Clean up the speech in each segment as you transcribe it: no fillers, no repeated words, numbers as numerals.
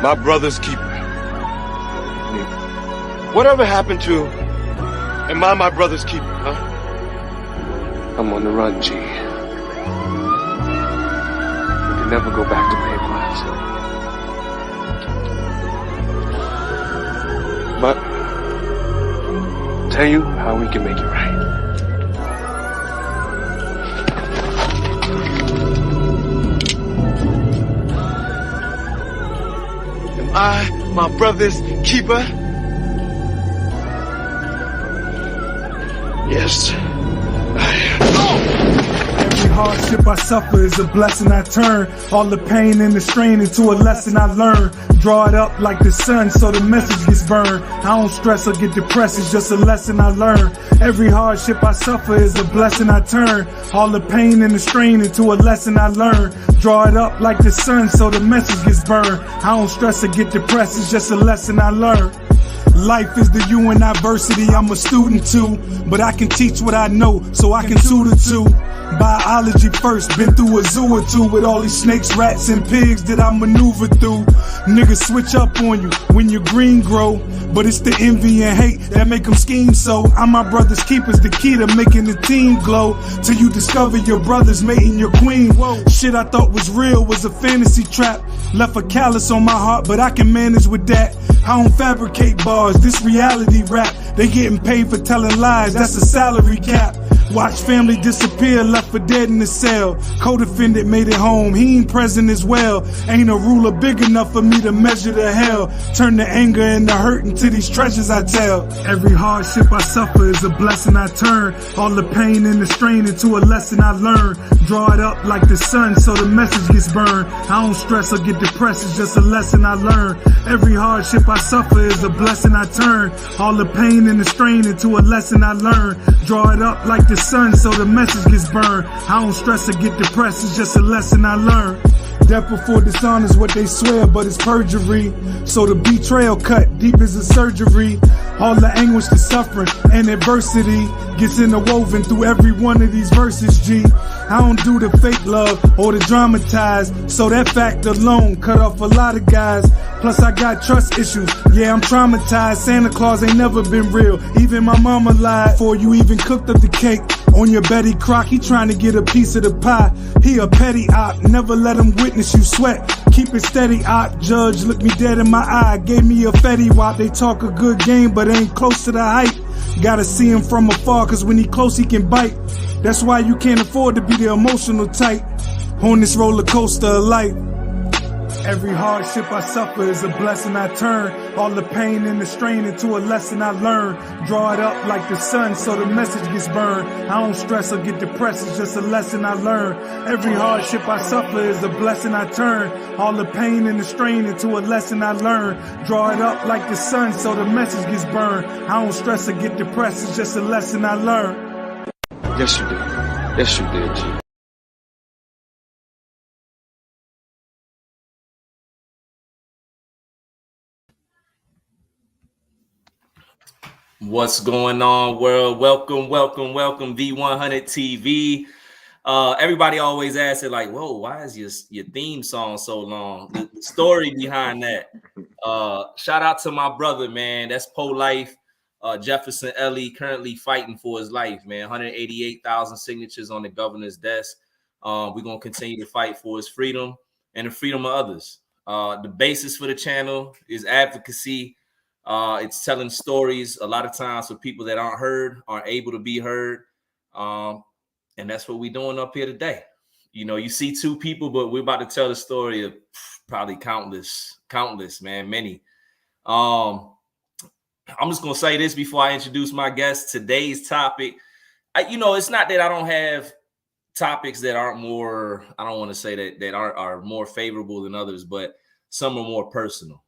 my brother's keeper. Whatever happened to, am I my brother's keeper, huh? I'm on the run, G. We can never go back to where it was. But I'll tell you how we can make it right. Am I my brother's keeper? Yes, I am. Every hardship I suffer is a blessing I turn. All the pain and the strain into a lesson I learn. Draw it up like the sun so the message gets burned. I don't stress or get depressed, it's just a lesson I learn. Every hardship I suffer is a blessing I turn. All the pain and the strain into a lesson I learn. Draw it up like the sun so the message gets burned. I don't stress or get depressed, it's just a lesson I learn. Life is the you and adversity, I'm a student too. But I can teach what I know, so I can tutor too. Biology first, been through a zoo or two with all these snakes, rats, and pigs that I maneuver through. Niggas switch up on you when your green grow, but it's the envy and hate that make them scheme. So I'm my brother's keeper's the key to making the team glow. Till you discover your brother's mating your queen. Whoa, shit I thought was real was a fantasy trap. Left a callus on my heart, but I can manage with that. I don't fabricate bars, this reality rap. They getting paid for telling lies, that's a salary cap. Watch family disappear, left for dead in the cell. Co-defendant made it home, he ain't present as well. Ain't a ruler big enough for me to measure the hell. Turn the anger and the hurt into these treasures I tell. Every hardship I suffer is a blessing I turn. All the pain and the strain into a lesson I learn. Draw it up like the sun so the message gets burned. I don't stress or get depressed, it's just a lesson I learn. Every hardship I suffer is a blessing I turn. All the pain and the strain into a lesson I learn. Draw it up like the sun so the message gets burned. I don't stress or get depressed, it's just a lesson I learned. Death before dishonor is what they swear, but it's perjury. So the betrayal cut deep as a surgery. All the anguish, the suffering, and adversity gets interwoven through every one of these verses, G. I don't do the fake love or the dramatized, so that fact alone cut off a lot of guys. Plus I got trust issues, yeah I'm traumatized. Santa Claus ain't never been real, even my mama lied. Before you even cooked up the cake on your Betty Crock, he trying to get a piece of the pie. He a petty op, never let him witness you sweat. Keep it steady, op. Judge looked me dead in my eye, gave me a Fetty Wap. They talk a good game, but ain't close to the height. Gotta see him from afar, cause when he close he can bite. That's why you can't afford to be the emotional type on this roller coaster of life. Every hardship I suffer is a blessing I turn. All the pain and the strain into a lesson I learn. Draw it up like the sun so the message gets burned. I don't stress or get depressed, it's just a lesson I learn. Every hardship I suffer is a blessing I turn. All the pain and the strain into a lesson I learn. Draw it up like the sun so the message gets burned. I don't stress or get depressed, it's just a lesson I learn. Yes, you did. Yes, you did, G. What's going on, world? Welcome V100 TV. Everybody always asks it like, whoa, why is your theme song so long? The story behind that. Shout out to my brother, man. That's Life. Jefferson Ellie currently fighting for his life, man. 188,000 signatures on the governor's desk. We're going to continue to fight for his freedom and the freedom of others. The basis for the channel is advocacy. It's telling stories a lot of times for people that aren't able to be heard. And that's what we're doing up here today. You know, you see two people, but we're about to tell the story of probably countless, man, many. I'm just going to say this before I introduce my guest. Today's topic, it's not that I don't have topics that aren't more, I don't want to say that are more favorable than others, but some are more personal.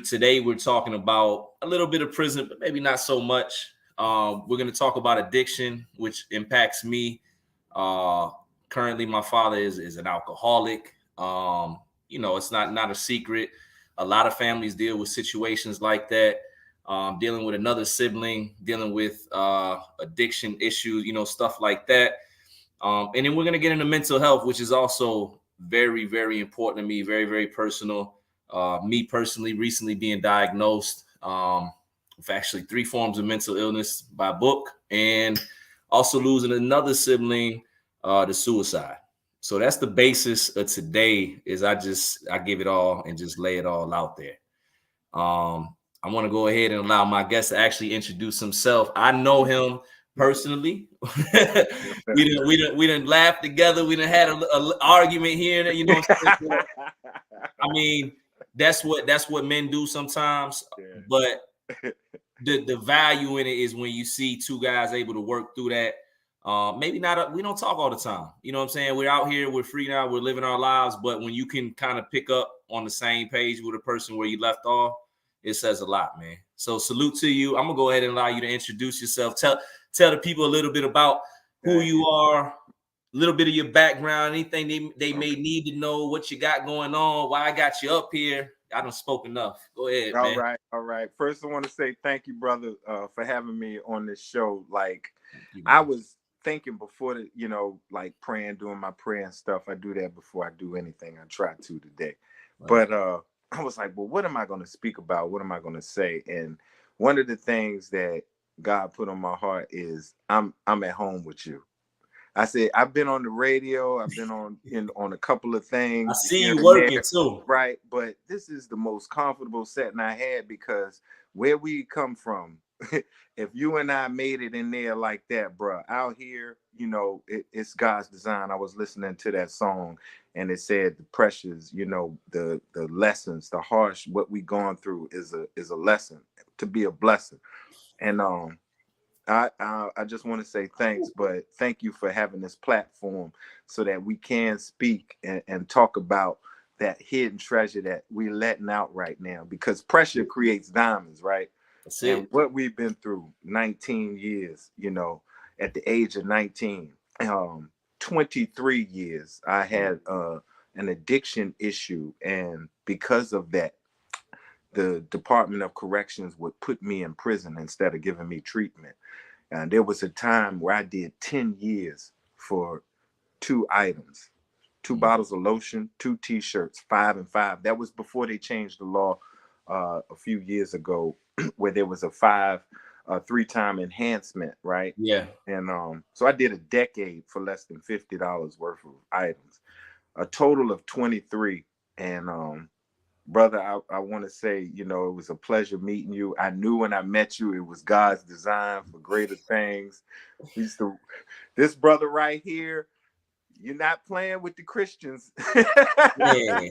Today we're talking about a little bit of prison, but maybe not so much. We're going to talk about addiction, which impacts me. Currently, my father is an alcoholic. It's not a secret. A lot of families deal with situations like that, dealing with another sibling, dealing with addiction issues, stuff like that. And then we're going to get into mental health, which is also very, very important to me, very, very personal. Me personally, recently being diagnosed with actually 3 forms of mental illness by book, and also losing another sibling to suicide. So that's the basis of today. Is I give it all and just lay it all out there. I want to go ahead and allow my guest to actually introduce himself. I know him personally. we didn't laugh together. We didn't had a argument here. You know what I'm saying? I mean, that's what men do sometimes. Yeah. But the value in it is when you see 2 guys able to work through that. Maybe not. We don't talk all the time. You know what I'm saying? We're out here. We're free now. We're living our lives. But when you can kind of pick up on the same page with a person where you left off, it says a lot, man. So salute to you. I'm gonna go ahead and allow you to introduce yourself. Tell the people a little bit about who you are, a little bit of your background, anything they may need to know, what you got going on, why I got you up here. I done spoke enough. Go ahead, man. All right. First, I want to say thank you, brother, for having me on this show. Like, I was thinking before like praying, doing my prayer and stuff. I do that before I do anything. I try to today. Right. But I was like, well, what am I going to speak about? What am I going to say? And one of the things that God put on my heart is I'm at home with you. I said, I've been on the radio. I've been on a couple of things. I see you working too. Right. But this is the most comfortable setting I had, because where we come from, if you and I made it in there like that, bro, out here, it's God's design. I was listening to that song and it said the pressures, the lessons, the harsh, what we gone through is a lesson to be a blessing. And I just want to say thanks, but thank you for having this platform so that we can speak and talk about that hidden treasure that we're letting out right now, because pressure creates diamonds, right? That's it. And what we've been through 19 years, at the age of 19, 23 years, I had an addiction issue. And because of that, the Department of Corrections would put me in prison instead of giving me treatment. And there was a time where I did 10 years for 2 items, 2 bottles of lotion, 2 T-shirts, 5 and 5. That was before they changed the law a few years ago, where there was a 3-time enhancement, right? Yeah. And so I did a decade for less than $50 worth of items, a total of 23. And brother, I want to say, it was a pleasure meeting you. I knew when I met you, it was God's design for greater things. This brother right here, you're not playing with the Christians. Yeah.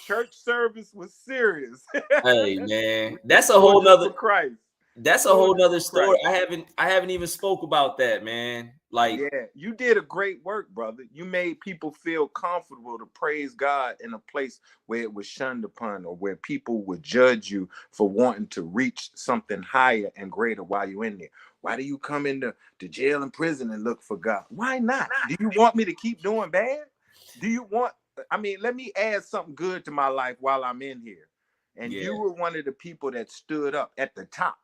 Church service was serious. Hey man, that's a whole nother Christ. That's a whole nother story. I haven't even spoke about that, man. Like, yeah, you did a great work, brother. You made people feel comfortable to praise God in a place where it was shunned upon, or where people would judge you for wanting to reach something higher and greater while you're in there. Why do you come into jail and prison and look for God? Why not? Do you want me to keep doing bad? Let me add something good to my life while I'm in here. And you were one of the people that stood up at the top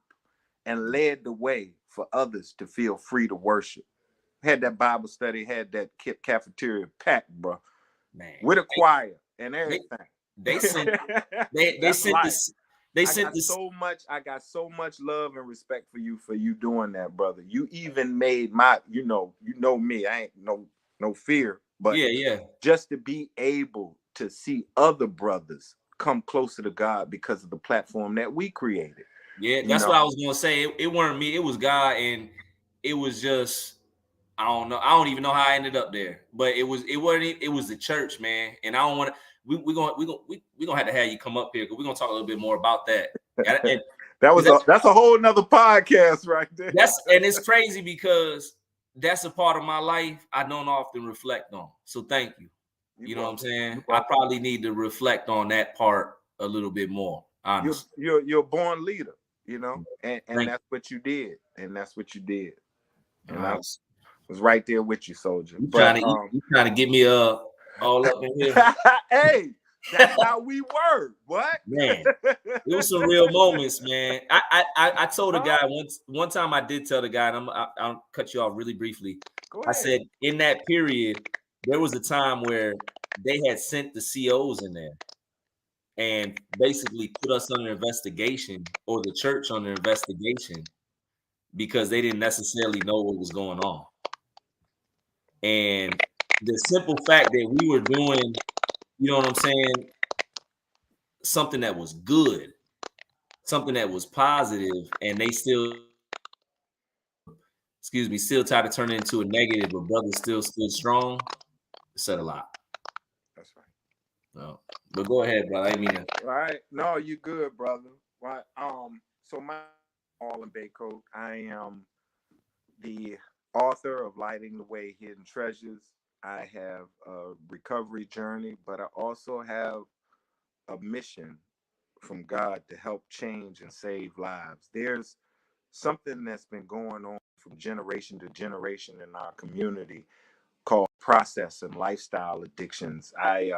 and led the way for others to feel free to worship. Had that Bible study, had that cafeteria packed, bro. Man, with a choir and everything. I got so much love and respect for you doing that, brother. You even made my, you know me, I ain't no fear, but just to be able to see other brothers come closer to God because of the platform that we created. Yeah, that's what I was gonna say. It weren't me, it was God, and it was just, I don't know. I don't even know how I ended up there, but it was the church, man. And I don't want to. We're gonna have to have you come up here, because we're gonna talk a little bit more about that. And that's a whole nother podcast right there. And it's crazy because that's a part of my life I don't often reflect on. So thank you. You know what I'm saying? I probably need to reflect on that part a little bit more. Honestly. You're a born leader, and that's what you did, and that's what you did. And I was right there with you, soldier. You trying to get me all up in here? Hey, that's how we were. What? Man, it was some real moments, man. I told a guy one time. I did tell the guy, and I'll cut you off really briefly. I said, in that period, there was a time where they had sent the COs in there and basically put us under investigation, or the church under investigation, because they didn't necessarily know what was going on. And the simple fact that we were doing, you know what I'm saying, something that was good, something that was positive, and they still, still try to turn it into a negative, but brothers still stood strong, said a lot. That's right. No, but go ahead, brother. I mean, All right. No, you good, brother. Right. So my Marlon Bacote. I am the author of Lighting the Way, Hidden Treasures. I have a recovery journey, but I also have a mission from God to help change and save lives. There's something that's been going on from generation to generation in our community called process and lifestyle addictions. I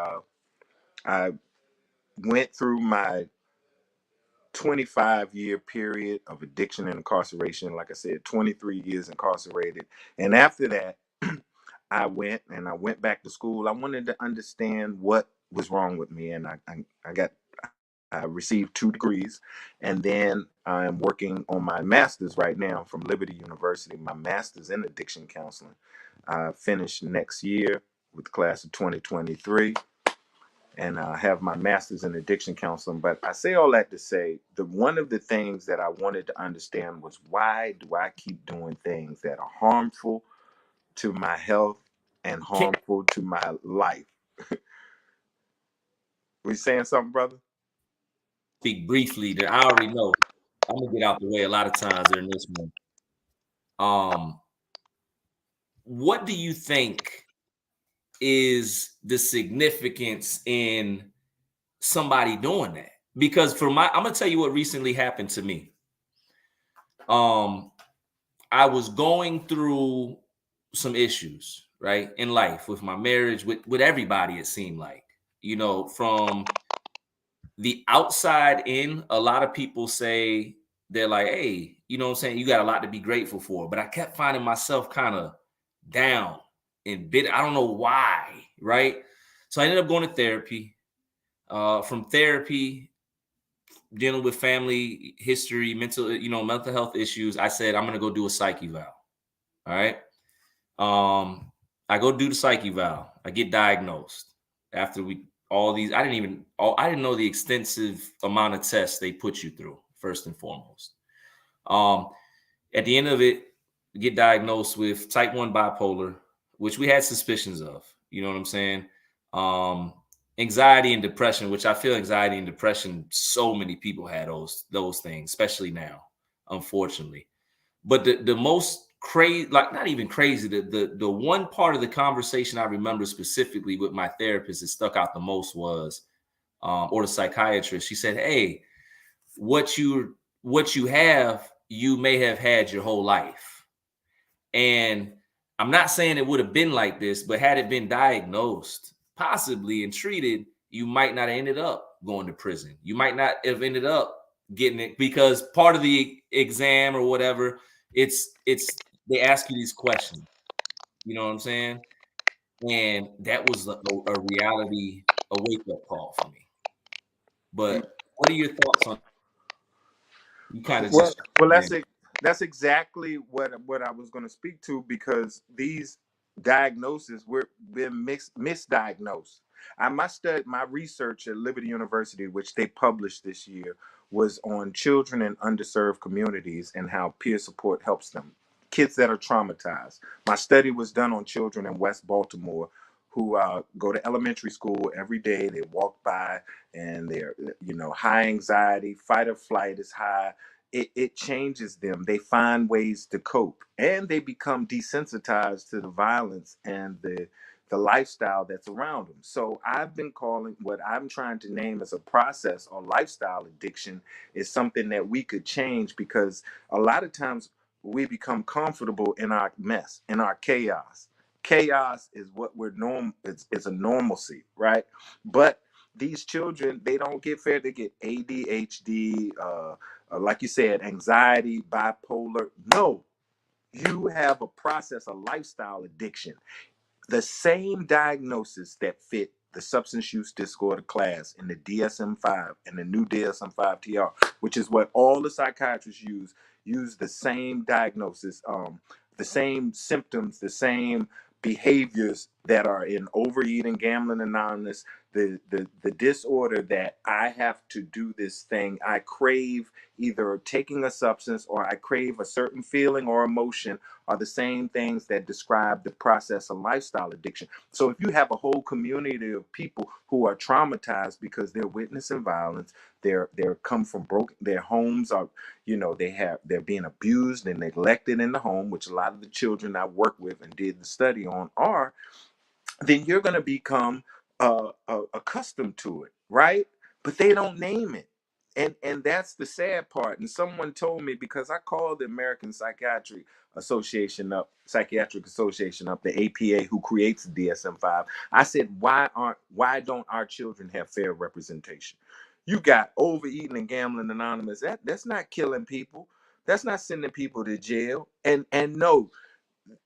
went through my 25-year period of addiction and incarceration. Like I said, 23 years incarcerated. And after that, I went back to school. I wanted to understand what was wrong with me. And I received 2 degrees. And then I'm working on my master's right now from Liberty University, my master's in addiction counseling. I finish next year with the class of 2023. And have my master's in addiction counseling. But I say all that to say one of the things that I wanted to understand was, why do I keep doing things that are harmful to my health and harmful to my life? We saying something, brother? speak briefly. That I already know. I'm gonna get out the way a lot of times during this one. What do you think is the significance in somebody doing that? Because I'm gonna tell you what recently happened to me. I was going through some issues, right, in life, with my marriage, with everybody. It seemed like, from the outside in, a lot of people say, they're like, hey, you know what I'm saying, you got a lot to be grateful for. But I kept finding myself kind of down and bitter. I don't know why, right? So I ended up going to therapy. From therapy, dealing with family history, mental health issues, I said, I'm gonna go do a psych eval. All right. I go do the psych eval. I get diagnosed. After all these, I didn't know the extensive amount of tests they put you through, first and foremost. At the end of it, get diagnosed with type 1 bipolar, which we had suspicions of. You know what I'm saying? Anxiety and depression, which I feel anxiety and depression, so many people had those things, especially now, unfortunately. But the most crazy, like, not even crazy, the one part of the conversation I remember specifically with my therapist that stuck out the most was, or the psychiatrist, she said, hey, what you have, you may have had your whole life. And I'm not saying it would have been like this, but had it been diagnosed possibly and treated, you might not have ended up going to prison. You might not have ended up getting it, because part of the exam or whatever, it's they ask you these questions. You know what I'm saying? And that was a reality, a wake-up call for me. But what are your thoughts on? You kind of Well, just that's exactly what I was going to speak to, because these diagnoses were been misdiagnosed. My research at Liberty University, which they published this year, was on children in underserved communities and how peer support helps them. Kids that are traumatized. My study was done on children in West Baltimore who go to elementary school every day. They walk by and they're, high anxiety, fight or flight is high. It changes them. They find ways to cope, and they become desensitized to the violence and the lifestyle that's around them. So I've been calling, what I'm trying to name as a process or lifestyle addiction, is something that we could change, because a lot of times we become comfortable in our mess, in our chaos. Chaos is what we're normal. It's a normalcy, right? But these children, they don't get fair. They get ADHD, like you said, anxiety, bipolar. No, you have a process, a lifestyle addiction. the same diagnosis that fit the substance use disorder class in the DSM-5 and the new DSM-5 TR, which is what all the psychiatrists use the same diagnosis, the same symptoms, the same behaviors that are in Overeating, Gambling Anonymous, the disorder that I have to do this thing. I crave either taking a substance or I crave a certain feeling or emotion are the same things that describe the process of lifestyle addiction. So if you have a whole community of people who are traumatized because they're witnessing violence, they're come from broken, their homes are, they're being abused and neglected in the home, which a lot of the children I work with and did the study on are, then you're going to become accustomed to it, right? But they don't name it. And that's the sad part. And someone told me, because I called the American Psychiatric Association up, the APA, who creates the DSM-5. I said, why don't our children have fair representation? You got Overeating and Gambling Anonymous. That's not killing people. That's not sending people to jail. And no,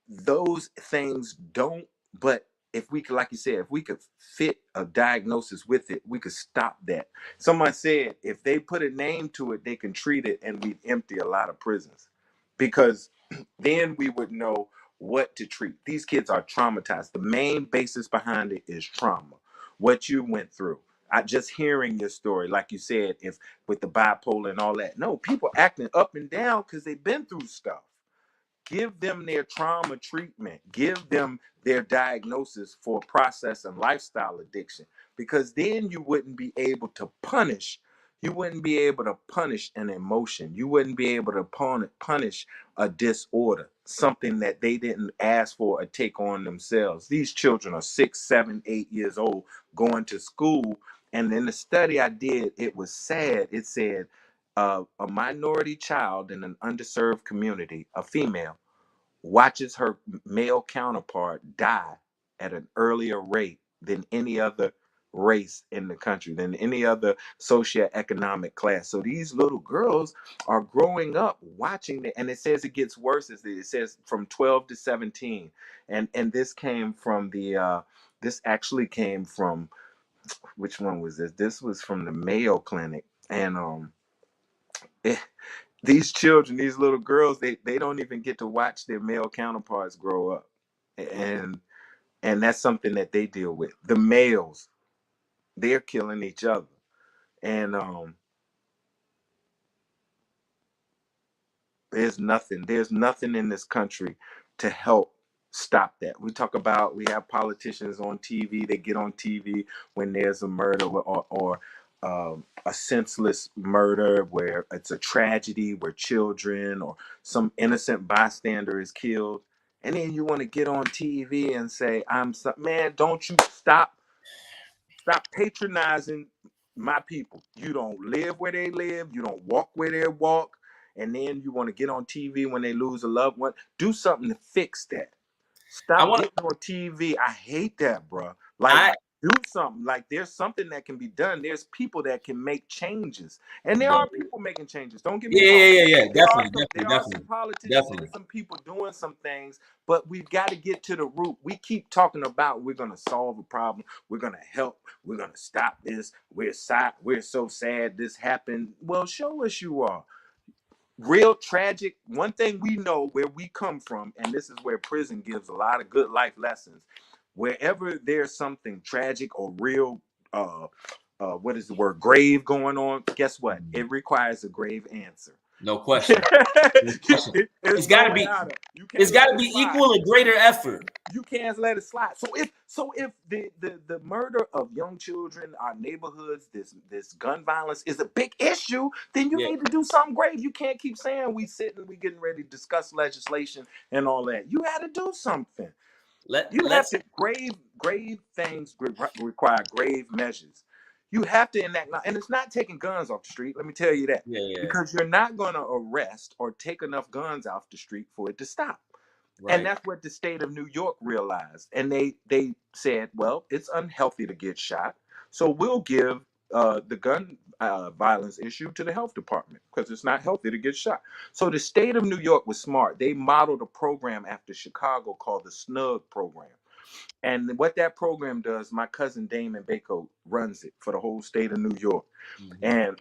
those things don't. But if we could, like you said, if we could fit a diagnosis with it, we could stop that. Someone said if they put a name to it, they can treat it, and we'd empty a lot of prisons, because then we would know what to treat. These kids are traumatized. The main basis behind it is trauma, what you went through. I just hearing your story, like you said, if with the bipolar and all that. No, people acting up and down because they've been through stuff. Give them their trauma treatment. Give them their diagnosis for process and lifestyle addiction, because then you wouldn't be able to punish. You wouldn't be able to punish an emotion. You wouldn't be able to punish a disorder, something that they didn't ask for or take on themselves. These children are 6, 7, 8 years old going to school. And in the study I did, it was sad. It said, a minority child in an underserved community, a female, watches her male counterpart die at an earlier rate than any other race in the country, than any other socioeconomic class. So these little girls are growing up watching it, and it says it gets worse. It says from 12 to 17, and this came from this actually came from, which one was this? This was from the Mayo Clinic, and these children, these little girls, they don't even get to watch their male counterparts grow up, and that's something that they deal with. The males, they're killing each other, and there's nothing in this country to help stop that. We have politicians on TV. They get on TV when there's a murder or a senseless murder where it's a tragedy where children or some innocent bystander is killed. And then you want to get on TV and say, man, don't you stop patronizing my people. You don't live where they live. You don't walk where they walk. And then you want to get on TV when they lose a loved one. Do something to fix that. Stop getting on TV. I hate that, bro. Do something. Like, there's something that can be done. There's people that can make changes, and there are people making changes. Don't get me wrong. Yeah. There are some politicians and some people doing some things, but we've got to get to the root. We keep talking about we're going to solve a problem. We're going to help. We're going to stop this. We're so sad this happened. Well, show us you are. Real tragic. One thing we know where we come from, and this is where prison gives a lot of good life lessons. Wherever there's something tragic or real, what is the word, grave going on, guess what? It requires a grave answer. No question. It's got to be. It's got to be equal or greater effort. You can't let it slide. So if the murder of young children, our neighborhoods, this gun violence is a big issue, then you need to do something grave. You can't keep saying we getting ready to discuss legislation and all that. You had to do something. Grave things require grave measures. You have to enact, and it's not taking guns off the street. Let me tell you that. Because you're not going to arrest or take enough guns off the street for it to stop. Right. And that's what the state of New York realized. And they said, well, it's unhealthy to get shot, so we'll give the gun violence issue to the health department because it's not healthy to get shot. So the state of New York was smart. They modeled a program after Chicago called the Snug Program. And what that program does, my cousin Damon Bacote runs it for the whole state of New York. And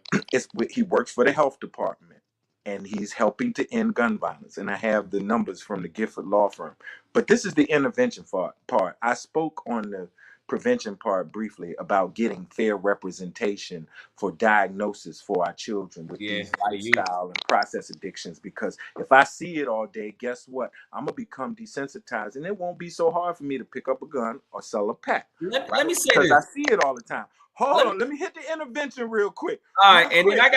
he works for the health department, and he's helping to end gun violence. And I have the numbers from the Gifford Law Firm. But this is the intervention part. I spoke on the prevention part briefly about getting fair representation for diagnosis for our children with these lifestyle and process addictions. Because if I see it all day, guess what? I'm gonna become desensitized, and it won't be so hard for me to pick up a gun or sell a pack. Let me say because this. I see it all the time. Hold on, let me hit the intervention real quick. All right, and then I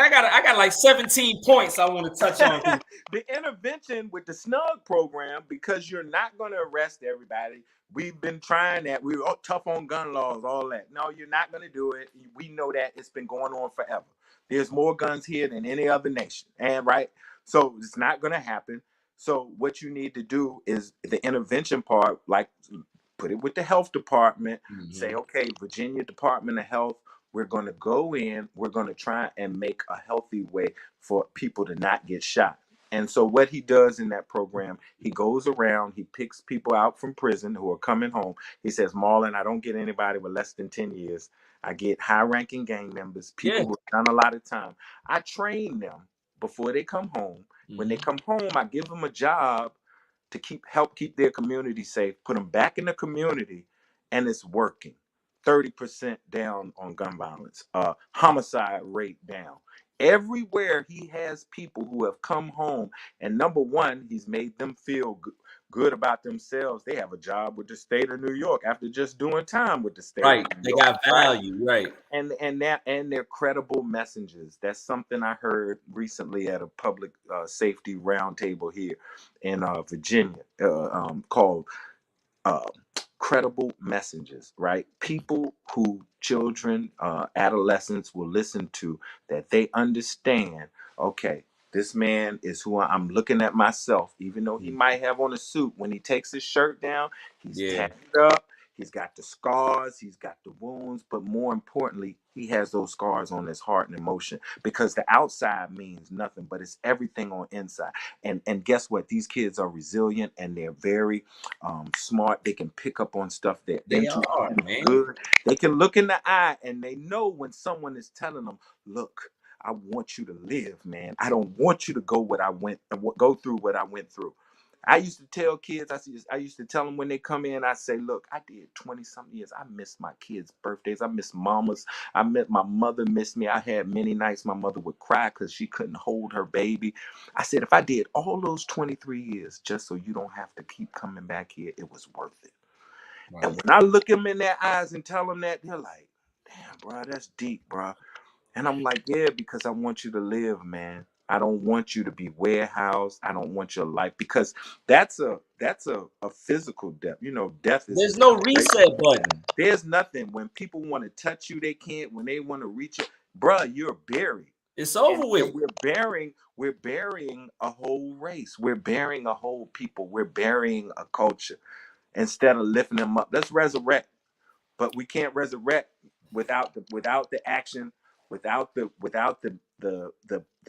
got like 17 points I want to touch on. The intervention with the Snug program, because you're not going to arrest everybody. We've been trying that. We're tough on gun laws, all that. No, you're not going to do it. We know that it's been going on forever. There's more guns here than any other nation, and right, so it's not going to happen. So what you need to do is the intervention part, like put it with the health department. Say, okay, Virginia Department of Health, we're going to go in, we're going to try and make a healthy way for people to not get shot. And so what he does in that program, he goes around, he picks people out from prison who are coming home. He says, Marlon, I don't get anybody with less than 10 years. I get high-ranking gang members, people who have done a lot of time. I train them before they come home. When they come home, I give them a job to help keep their community safe, put them back in the community, and it's working. 30% down on gun violence, homicide rate down. Everywhere he has people who have come home, and number one, he's made them feel good about themselves. They have a job with the state of New York after just doing time with the state. Right, they got value, right? And they're credible messengers. That's something I heard recently at a public safety roundtable here in Virginia, called credible messengers, right? People who children, adolescents will listen to, that they understand, okay, this man is who I'm looking at myself, even though he might have on a suit. When he takes his shirt down, he's tatted up, he's got the scars, he's got the wounds, but more importantly, he has those scars on his heart and emotion, because the outside means nothing, but it's everything on inside. And guess what? These kids are resilient, and they're very smart. They can pick up on stuff. They are, man. Good. They can look in the eye, and they know when someone is telling them, look, I want you to live, man. I don't want you to go through what I went through. I used to tell kids, I used to tell them when they come in, I say, look, I did 20-something years. I miss my kids' birthdays. I miss mamas. My mother missed me. I had many nights my mother would cry because she couldn't hold her baby. I said, if I did all those 23 years just so you don't have to keep coming back here, it was worth it. Right. And when I look them in their eyes and tell them that, they're like, damn, bro, that's deep, bro. And I'm like, yeah, because I want you to live, man. I don't want you to be warehoused. I don't want your life, because that's a physical death. You know, death is. There's no reset button. There's nothing. When people want to touch you, they can't. When they want to reach you, bruh, you're buried. It's over with. And we're burying a whole race. We're burying a whole people. We're burying a culture instead of lifting them up. Let's resurrect, but we can't resurrect without the action, without the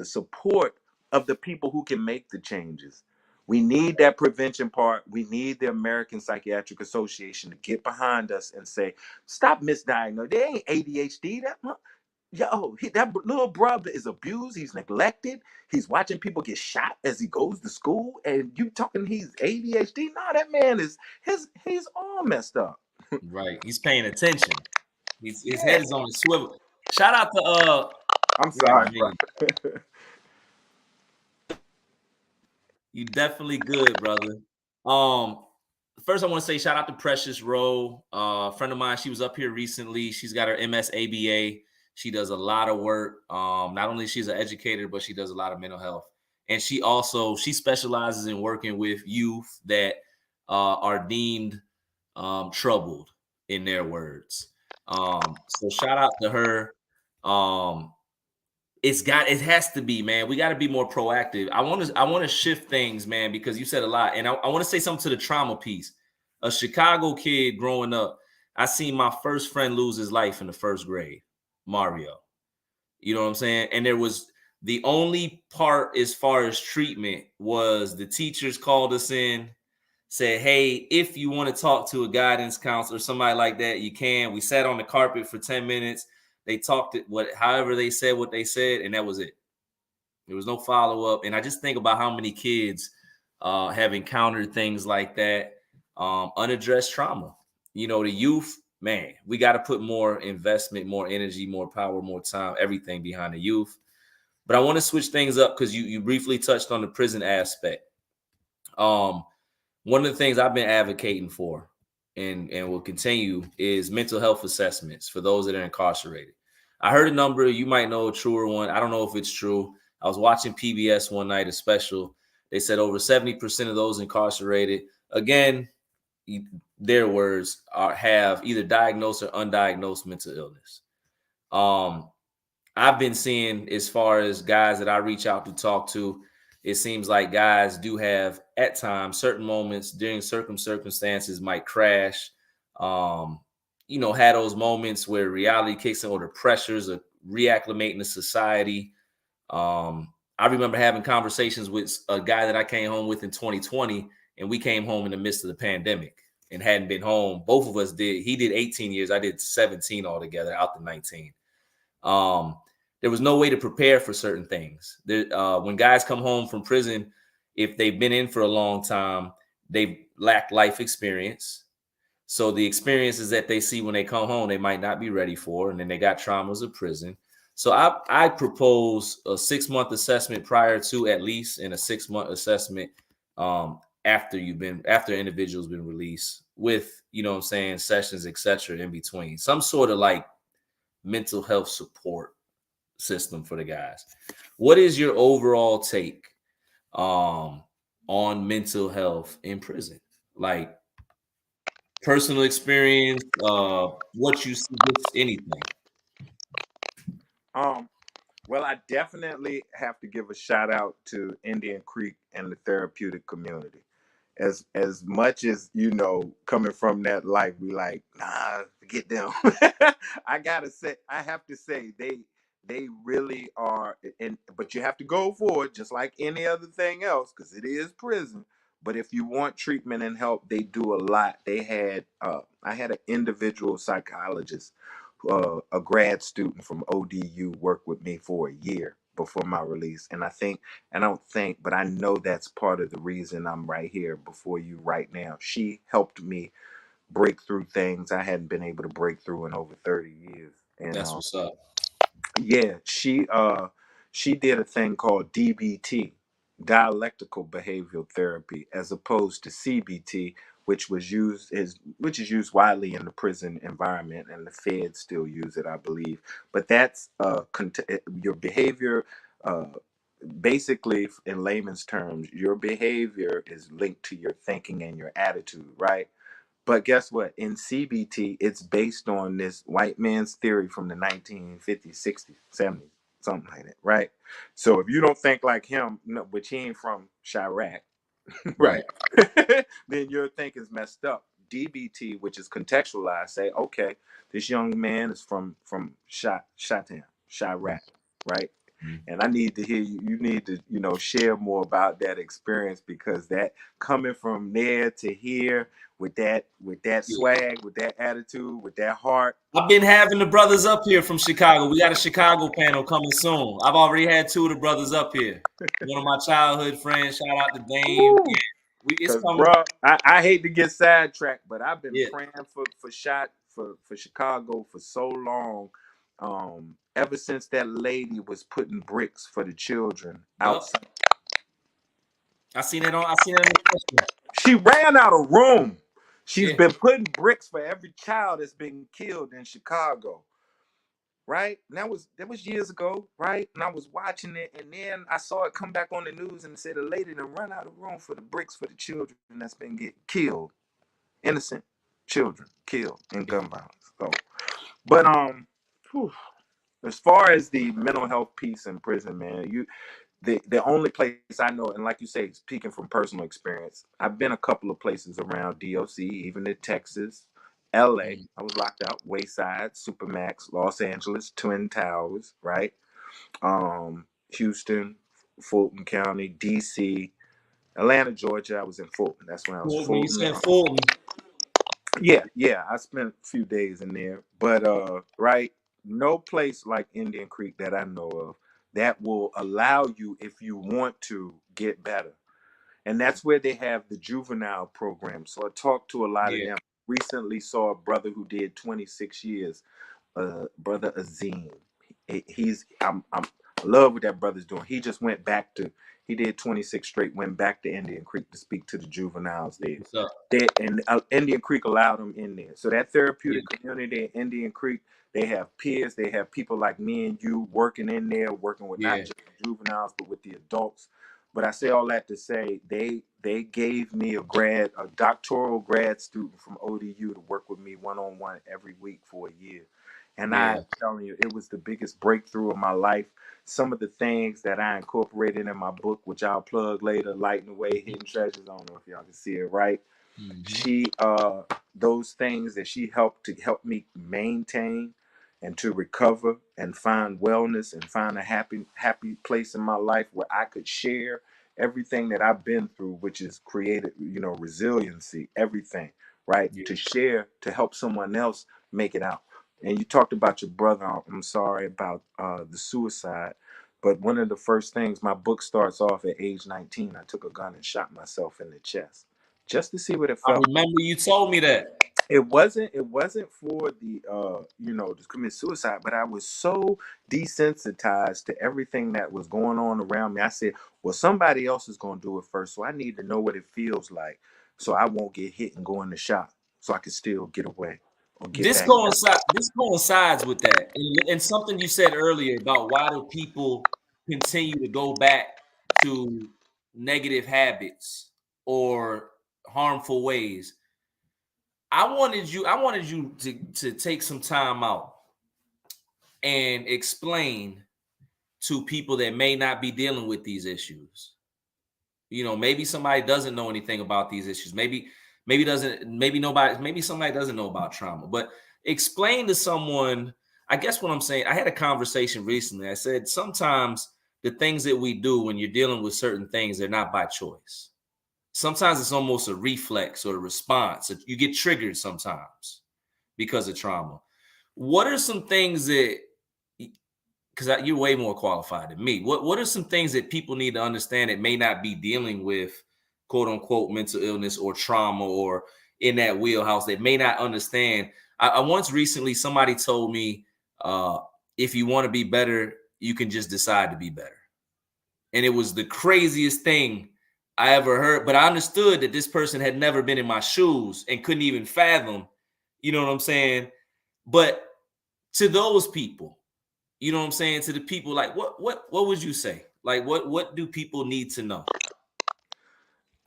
support of the people who can make the changes. We need that prevention part. We need the American Psychiatric Association to get behind us and say, stop misdiagnosing. They ain't ADHD. That little brother is abused. He's neglected. He's watching people get shot as he goes to school. And you talking he's ADHD? No, that man he's all messed up. Right. He's paying attention. His head is on the swivel. Shout out to I'm sorry. You definitely good, brother. First I want to say shout out to Precious Rowe. A friend of mine, she was up here recently. She's got her MS ABA. She does a lot of work. Not only she's an educator, but she does a lot of mental health. And she specializes in working with youth that are deemed troubled, in their words. So shout out to her. It has to be, man. We got to be more proactive. I want to shift things, man, because you said a lot. And I want to say something to the trauma piece. A Chicago kid growing up, I seen my first friend lose his life in the first grade, Mario. You know what I'm saying? And there was the only part as far as treatment was the teachers called us in, said, hey, if you want to talk to a guidance counselor, somebody like that, you can. We sat on the carpet for 10 minutes. They talked however they said what they said, and that was it. There was no follow-up. And I just think about how many kids have encountered things like that, unaddressed trauma. You know, the youth, man, we got to put more investment, more energy, more power, more time, everything behind the youth. But I want to switch things up because you briefly touched on the prison aspect. One of the things I've been advocating for and will continue is mental health assessments for those that are incarcerated. I heard a number, you might know a truer one. I don't know if it's true. I was watching PBS one night, a special. They said over 70% of those incarcerated, again, their words, have either diagnosed or undiagnosed mental illness. I've been seeing, as far as guys that I reach out to talk to, it seems like guys do have, at times, certain moments during certain circumstances might crash, had those moments where reality kicks in or the pressures of reacclimating to society. I remember having conversations with a guy that I came home with in 2020, and we came home in the midst of the pandemic and hadn't been home. Both of us did. He did 18 years. I did 17 altogether, out to 19. There was no way to prepare for certain things. When guys come home from prison, if they've been in for a long time, they lack life experience. So the experiences that they see when they come home, they might not be ready for, and then they got traumas of prison. So I propose a 6-month assessment prior to, at least, and a 6-month assessment after individual's been released, with, sessions, etc. in between. Some sort of like mental health support system for the guys. What is your overall take on mental health in prison? Like personal experience, what you see, just anything. Well, I definitely have to give a shout out to Indian Creek and the therapeutic community. As much as, coming from that life, we like, nah, forget them. I have to say they really are, but you have to go for it just like any other thing else, because it is prison. But if you want treatment and help, they do a lot. I had an individual psychologist, a grad student from ODU, work with me for a year before my release. And but I know that's part of the reason I'm right here before you right now. She helped me break through things I hadn't been able to break through in over 30 years. And That's what's up. yeah, she did a thing called DBT, Dialectical Behavioral Therapy, as opposed to CBT, which is used widely in the prison environment, and the feds still use it, I believe. But that's your behavior. Basically, in layman's terms, your behavior is linked to your thinking and your attitude, right? But guess what? In CBT, it's based on this white man's theory from the 1950s, 60s, 70s, something like that, right? So if you don't think like him, no, which he ain't from Chirac, right? Then your thinking's messed up. DBT, which is contextualized, say, okay, this young man is from Chirac, right? And I need to hear you need to, share more about that experience, because that coming from there to here with that swag, with that attitude, with that heart. I've been having the brothers up here from Chicago. We got a Chicago panel coming soon. I've already had 2 of the brothers up here. One of my childhood friends, shout out to Dame. It's coming. Bro, I hate to get sidetracked, but I've been praying for Chicago for so long. Ever since that lady was putting bricks for the children outside. I seen it on the She ran out of room. She's been putting bricks for every child that's been killed in Chicago. Right? And that was years ago, right? And I was watching it, and then I saw it come back on the news and said a lady done run out of room for the bricks for the children that's been getting killed. Innocent children killed in gun violence. So, but as far as the mental health piece in prison, man, the only place I know, and like you say, speaking from personal experience, I've been a couple of places around DOC, even in Texas, LA. I was locked out, Wayside, Supermax, Los Angeles, Twin Towers, right? Houston, Fulton County, DC, Atlanta, Georgia. I was in Fulton. That's when I was When you Fulton. said Fulton, Yeah. I spent a few days in there, but right, no place like Indian Creek that I know of that will allow you, if you want to, get better. And that's where they have the juvenile program. So I talked to a lot of yeah, them. Recently saw a brother who did 26 years, brother Azim. I love what that brother's doing. He just went back to, he did 26 straight, went back to Indian Creek to speak to the juveniles there. what's up? And Indian Creek allowed them in there. So that therapeutic Yeah, community in Indian Creek, they have peers, they have people like me and you working in there, working with not yeah, just the juveniles, but with the adults. But I say all that to say they gave me a doctoral grad student from ODU to work with me one-on-one every week for a year. And yeah. I'm telling you, it was the biggest breakthrough of my life. Some of the things that I incorporated in my book, which I'll plug later, Lighting Away, Hidden Treasures. I don't know if y'all can see it right. Mm-hmm. She those things that she helped to help me maintain and to recover and find wellness and find a happy place in my life where I could share everything that I've been through, which is created, resiliency, everything, right? Yeah. To share, to help someone else make it out. And you talked about your brother. I'm sorry about the suicide. But one of the first things, my book starts off at age 19. I took a gun and shot myself in the chest just to see what it I felt. remember you told me that. It wasn't for the to commit suicide, but I was so desensitized to everything that was going on around me. I said, well, somebody else is going to do it first, so I need to know what it feels like, so I won't get hit and go in the shop, so I can still get away or get This back. coincides with that, and something you said earlier about why do people continue to go back to negative habits or harmful ways. I wanted you to take some time out and explain to people that may not be dealing with these issues. Maybe somebody doesn't know anything about these issues. Maybe somebody doesn't know about trauma. But explain to someone, I guess what I'm saying, I had a conversation recently. I said sometimes the things that we do when you're dealing with certain things, they're not by choice. Sometimes it's almost a reflex or a response. You get triggered sometimes because of trauma. What are some things that, because you're way more qualified than me, what are some things that people need to understand that may not be dealing with quote unquote mental illness or trauma or in that wheelhouse that may not understand? I once recently, somebody told me, if you want to be better, you can just decide to be better. And it was the craziest thing I ever heard. But I understood that this person had never been in my shoes and couldn't even fathom, you know what I'm saying? But to those people, you know what I'm saying, to the people, like what would you say? Like what do people need to know?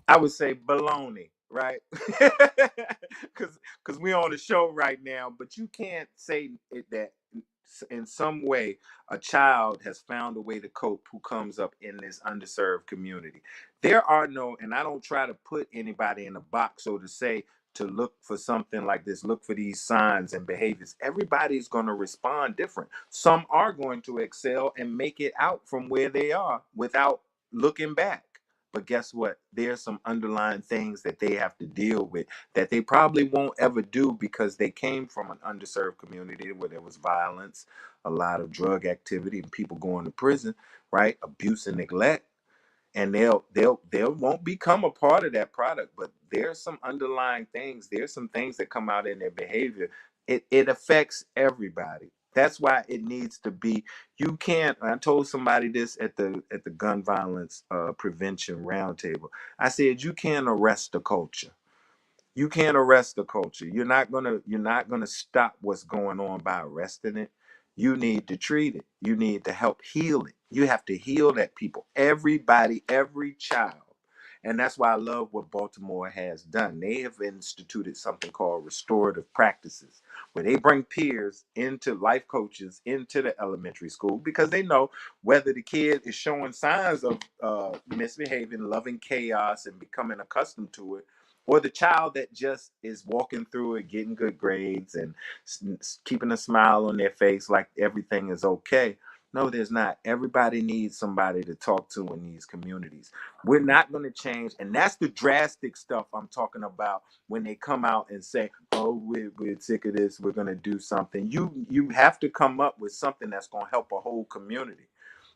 I would say baloney, right? Because we're on the show right now, but you can't say that in some way a child has found a way to cope who comes up in this underserved community. There are no, and I don't try to put anybody in a box, so to say, to look for something like this, look for these signs and behaviors. Everybody's going to respond different. Some are going to excel and make it out from where they are without looking back. But guess what? There's some underlying things that they have to deal with that they probably won't ever do because they came from an underserved community where there was violence, a lot of drug activity, and people going to prison, right? Abuse and neglect. And they'll won't become a part of that product, but there's some underlying things. There's some things that come out in their behavior. It affects everybody. That's why it needs to be. You can't. I told somebody this at the gun violence prevention roundtable. I said you can't arrest the culture. You can't arrest the culture. You're not gonna stop what's going on by arresting it. You need to treat it. You need to help heal it. You have to heal that people. Everybody, every child. And that's why I love what Baltimore has done. They have instituted something called restorative practices, where they bring peers into life coaches into the elementary school because they know whether the kid is showing signs of misbehaving, loving chaos, and becoming accustomed to it, or the child that just is walking through it, getting good grades and keeping a smile on their face like everything is okay. No, there's not. Everybody needs somebody to talk to in these communities. We're not going to change. And that's the drastic stuff I'm talking about when they come out and say, oh, we're sick of this. We're going to do something. You have to come up with something that's going to help a whole community.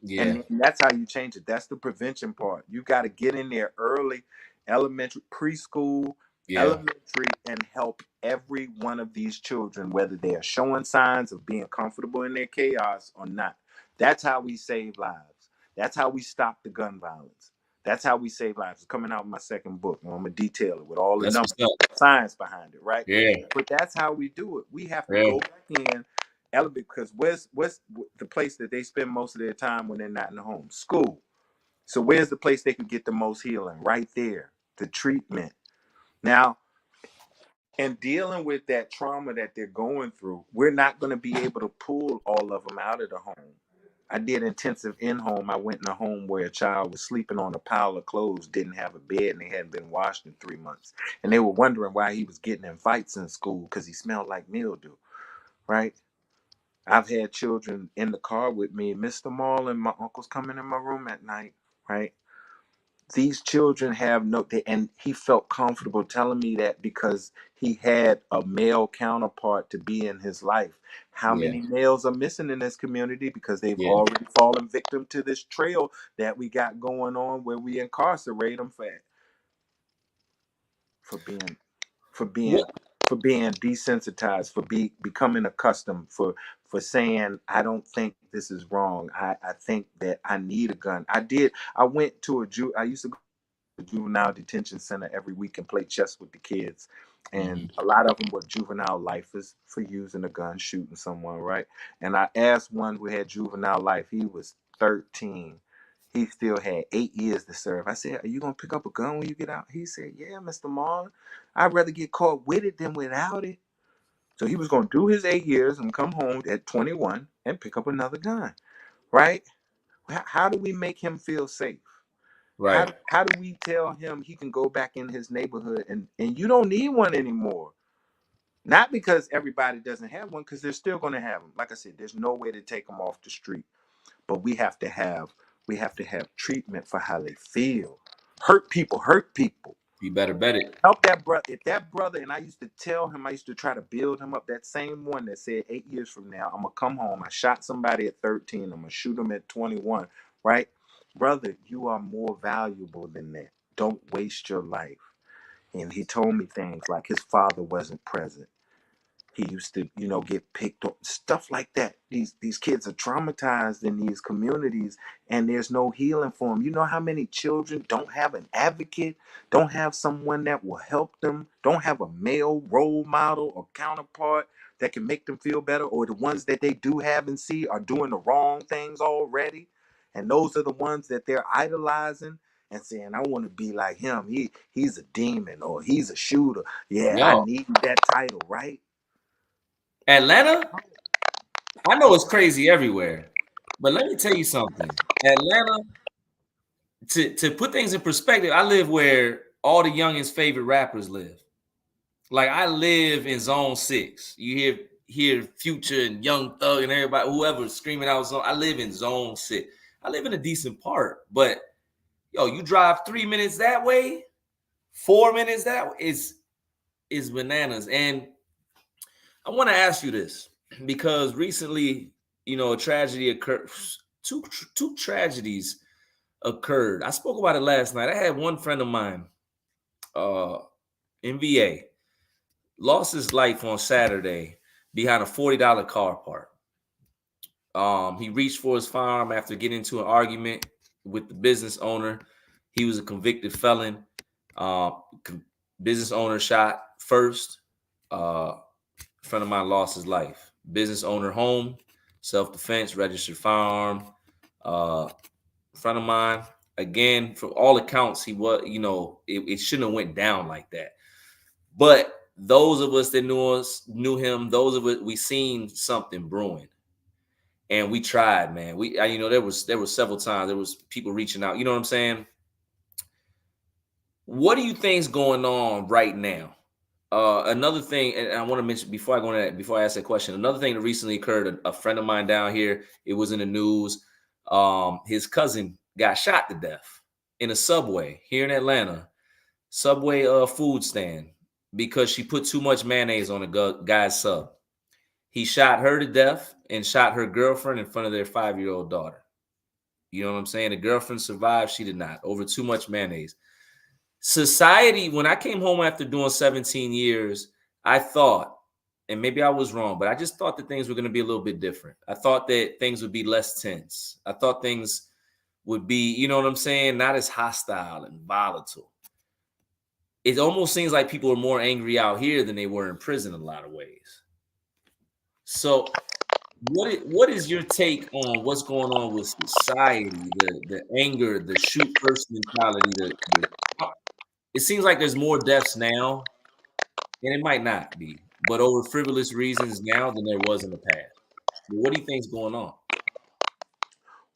Yeah. And that's how you change it. That's the prevention part. You got to get in there early, elementary, preschool, Yeah. elementary, and help every one of these children, whether they are showing signs of being comfortable in their chaos or not. That's how we save lives. That's how we stop the gun violence. That's how we save lives. It's coming out in my second book. I'm going to detail it with all the That's numbers, what's up. science behind it, right? Yeah. But that's how we do it. We have to Yeah. go back in, because where's the place that they spend most of their time when they're not in the home? School. So where's the place they could get the most healing? Right there, the treatment. Now, in dealing with that trauma that they're going through, we're not going to be able to pull all of them out of the home. I did intensive in-home. I went in a home where a child was sleeping on a pile of clothes, didn't have a bed, and they hadn't been washed in 3 months. And they were wondering why he was getting in fights in school, because he smelled like mildew, right? I've had children in the car with me. Mr. Marlon, my uncle's coming in my room at night, right? These children have and he felt comfortable telling me that because he had a male counterpart to be in his life. How Yeah. many males are missing in this community because they've Yeah. already fallen victim to this trail that we got going on, where we incarcerate them for being for being What? for being desensitized, for becoming accustomed, for saying, I don't think this is wrong. I think that I need a gun. I went to I used to go to a juvenile detention center every week and play chess with the kids. Mhm. And a lot of them were juvenile lifers for using a gun, shooting someone, right? And I asked one who had juvenile life. He was 13. He still had 8 years to serve. I said, are you going to pick up a gun when you get out? He said, yeah, Mr. Marlon. I'd rather get caught with it than without it. So he was going to do his 8 years and come home at 21 and pick up another gun, right? How do we make him feel safe? Right. How do we tell him he can go back in his neighborhood and you don't need one anymore? Not because everybody doesn't have one, because they're still going to have them. Like I said, there's no way to take them off the street. But we have to have treatment for how they feel. Hurt people hurt people. You better bet it. Help that brother. If that brother, and I used to tell him, I used to try to build him up, that same one that said 8 years from now, I'm going to come home. I shot somebody at 13. I'm going to shoot him at 21, right? Brother, you are more valuable than that. Don't waste your life. And he told me things like his father wasn't present. He used to, get picked on, stuff like that. These kids are traumatized in these communities, and there's no healing for them. You know how many children don't have an advocate, don't have someone that will help them, don't have a male role model or counterpart that can make them feel better, or the ones that they do have and see are doing the wrong things already. And those are the ones that they're idolizing and saying, I want to be like him. He's a demon, or he's a shooter. Yeah, I Yo, need that title, right? Atlanta, I know it's crazy everywhere, but let me tell you something. Atlanta, to put things in perspective, I live where all the youngest favorite rappers live. Like I live in Zone 6. You hear Future and Young Thug and everybody, whoever screaming out zone. I live in Zone 6. I live in a decent part, but yo, you drive 3 minutes that way, 4 minutes that way, is bananas. And I want to ask you this because recently, a tragedy occurred. Two tragedies occurred. I spoke about it last night. I had one friend of mine, in VA, lost his life on Saturday behind a $40 car park. He reached for his firearm after getting into an argument with the business owner. He was a convicted felon. Business owner shot first. Friend of mine lost his life. Business owner home, self-defense, registered firearm. Friend of mine, again, from all accounts, he was, it shouldn't have went down like that. But those of us that knew him, those of us, we seen something brewing. And we tried, man. There was several times there was people reaching out. You know what I'm saying? What do you think's going on right now? Another thing, and I want to mention before I go into that, before I ask that question, another thing that recently occurred, a friend of mine down here, it was in the news. His cousin got shot to death in a Subway here in Atlanta, Subway food stand, because she put too much mayonnaise on a guy's sub. He shot her to death and shot her girlfriend in front of their 5-year-old daughter. You know what I'm saying? The girlfriend survived. She did not, over too much mayonnaise. Society, when I came home after doing 17 years, I thought, and maybe I was wrong, but I just thought that things were going to be a little bit different. I thought that things would be less tense. I thought things would be, you know what I'm saying, not as hostile and volatile. It almost seems like people are more angry out here than they were in prison in a lot of ways. So what is your take on what's going on with society, the anger, the shoot first mentality? It seems like there's more deaths now, and it might not be, but over frivolous reasons now than there was in the past. But what do you think's going on?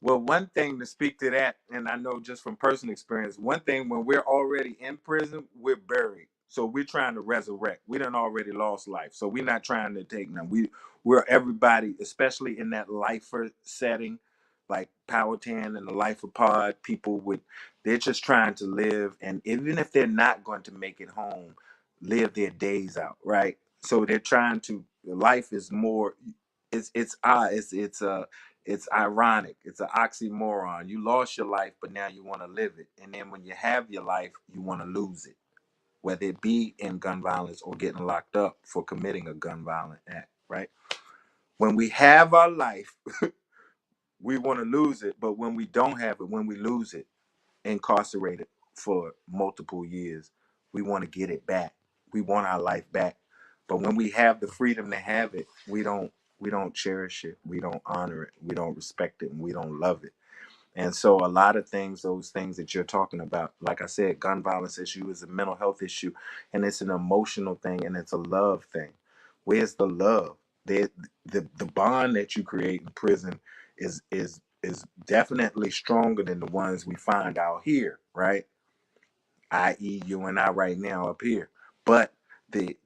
Well, one thing to speak to that, and I know just from personal experience, one thing, when we're already in prison, we're buried. So we're trying to resurrect. We done already lost life. So we're not trying to take them. We're everybody, especially in that lifer setting, like Powhatan and the Lifer Pod, they're just trying to live. And even if they're not going to make it home, live their days out, right? So they're trying to, life is more, it's ironic. It's an oxymoron. You lost your life, but now you want to live it. And then when you have your life, you want to lose it, whether it be in gun violence or getting locked up for committing a gun violent act, right? When we have our life, we want to lose it. But when we don't have it, when we lose it, incarcerated for multiple years, we want to get it back. We want our life back. But when we have the freedom to have it, we don't cherish it. We don't honor it. We don't respect it, and we don't love it. And so a lot of things, those things that you're talking about, like I said, gun violence issue is a mental health issue, and it's an emotional thing, and it's a love thing. Where's the love? The bond that you create in prison is definitely stronger than the ones we find out here, right? I.e., you and I right now up here. But the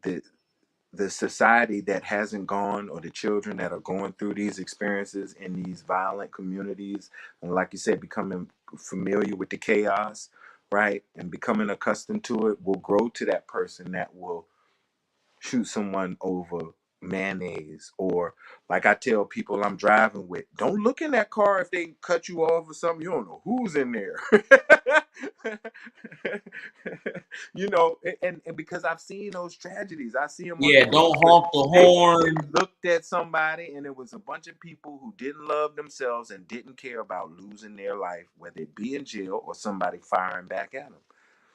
society that hasn't gone, or the children that are going through these experiences in these violent communities, and like you said, becoming familiar with the chaos, right, and becoming accustomed to it, will grow to that person that will shoot someone over mayonnaise. Or like I tell people I'm driving with, don't look in that car if they cut you off or something. You don't know who's in there. You know, and because I've seen those tragedies. I see them on Yeah, the don't news. honk the They horn. looked at somebody, and it was a bunch of people who didn't love themselves and didn't care about losing their life, whether it be in jail or somebody firing back at them.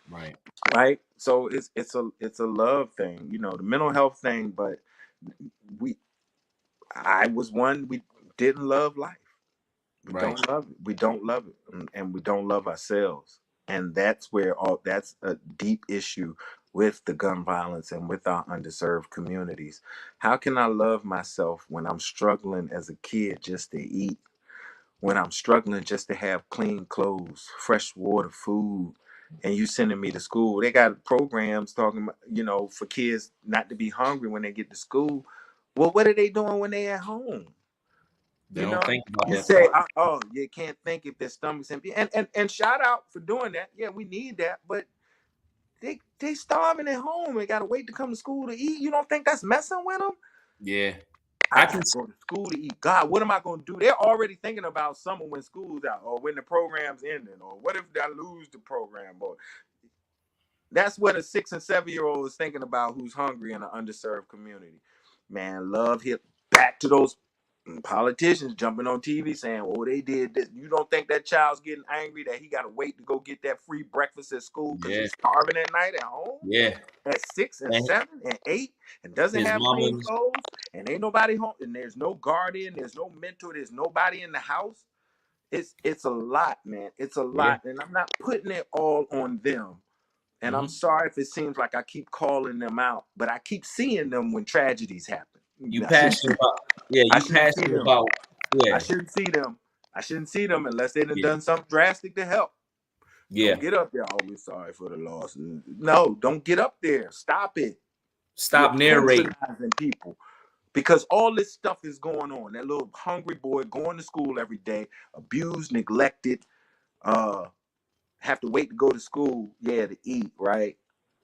Right. Right. So it's a love thing, you know, the mental health thing. But I was one, we didn't love life. We Right. don't love it. We don't love it, and we don't love ourselves. And that's that's a deep issue with the gun violence and with our underserved communities. How can I love myself when I'm struggling as a kid just to eat? When I'm struggling just to have clean clothes, fresh water, food, and you sending me to school? They got programs talking about, you know, for kids not to be hungry when they get to school. Well, what are they doing when they at home? They You know, don't think about you that say, part. oh, you can't think if their stomach's empty. And shout out for doing that. Yeah, we need that. But they starving at home and got to wait to come to school to eat. You don't think that's messing with them? Yeah. I got to go to school to eat. God, what am I going to do? They're already thinking about summer when school's out, or when the program's ending, or what if I lose the program? Or that's what a 6 and 7-year-old is thinking about, who's hungry in an underserved community. Man, love hit back to those politicians jumping on TV saying, "Oh, they did this." You don't think that child's getting angry that he got to wait to go get that free breakfast at school because Yeah. he's starving at night at home Yeah. at 6 and And 7 and 8 and doesn't his have clean mama's, clothes, and ain't nobody home, and there's no guardian, there's no mentor, there's nobody in the house? It's a lot, man. It's a yeah. lot, and I'm not putting it all on them. And I'm sorry if it seems like I keep calling them out, but I keep seeing them when tragedies happen. You I shouldn't passionate see, about, yeah, I you shouldn't see passionate them. about, I yeah, shouldn't see them. I shouldn't see them unless they done yeah, done something drastic to help. yeah, Don't get up there. Oh, we're sorry for the loss. No, don't get up there. Stop it. Stop narrating. Patronizing people. Because all this stuff is going on. That little hungry boy going to school every day, abused, neglected, have to wait to go to school, to eat, right?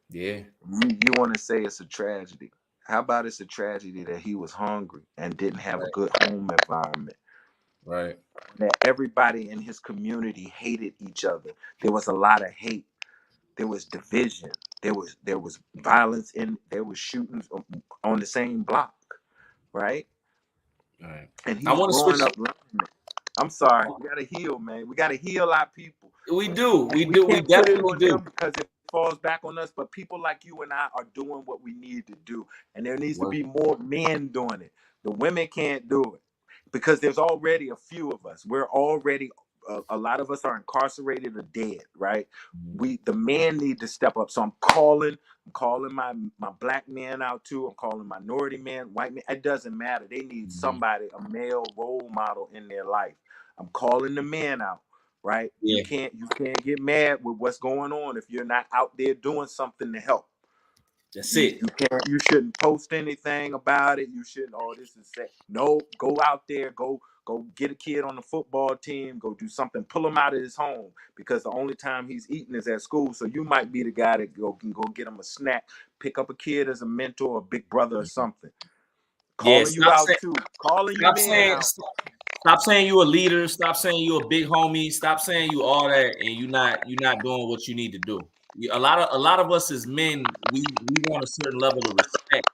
Yeah. You want to say it's a tragedy. How about it's a tragedy that he was hungry and didn't have a good home environment? Right. That everybody in his community hated each other. There was a lot of hate. There was division. There was violence, there was shootings on the same block, right? Right. And I he's want to growing switch. up learning it. I'm sorry. We gotta heal, man. We gotta heal our people. We do. We Can't put it definitely on do. them because it falls back on us. But people like you and I are doing what we need to do, and there needs to be more men doing it. The women can't do it because there's already a few of us. We're already a lot of us are incarcerated or dead, right? The men need to step up. So I'm calling my black men out too. I'm calling minority men, white men. It doesn't matter. They need somebody, a male role model in their life. I'm calling the men out, right? Yeah. You can't get mad with what's going on if you're not out there doing something to help. That's it. You shouldn't post anything about it. You shouldn't, this is sad. No, go out there, go get a kid on the football team, go do something, pull him out of his home, because the only time he's eating is at school. So you might be the guy that can go get him a snack, pick up a kid as a mentor, a big brother or something. Calling you out too. Calling you men out. Stop saying you a leader. Stop saying you a big homie. Stop saying you all that, and you're not doing what you need to do. A lot of us as men, we want a certain level of respect.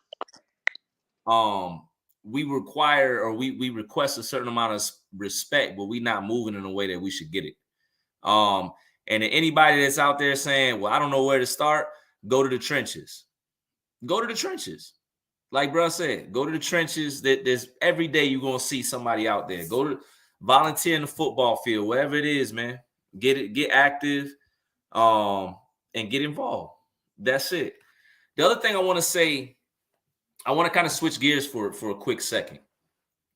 We require or we request a certain amount of respect, but we're not moving in a way that we should get it. And anybody that's out there saying, "Well, I don't know where to start," go to the trenches. Go to the trenches. Like bro said, go to the trenches. There's every day you're gonna see somebody out there. Go to volunteer in the football field, wherever it is, man. Get active, and get involved. That's it. The other thing I want to say, I want to kind of switch gears for a quick second,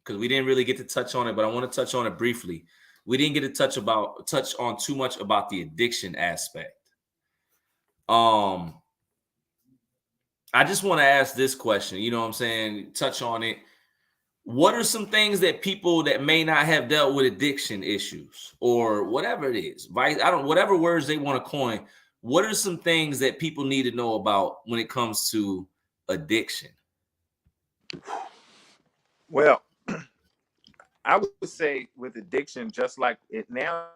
because we didn't really get to touch on it, but I want to touch on it briefly. We didn't get to touch on too much about the addiction aspect. I just want to ask this question, you know what I'm saying? Touch on it. What are some things that people that may not have dealt with addiction issues or whatever it is, right? Whatever words they want to coin. What are some things that people need to know about when it comes to addiction? Well, I would say with addiction, just like it now,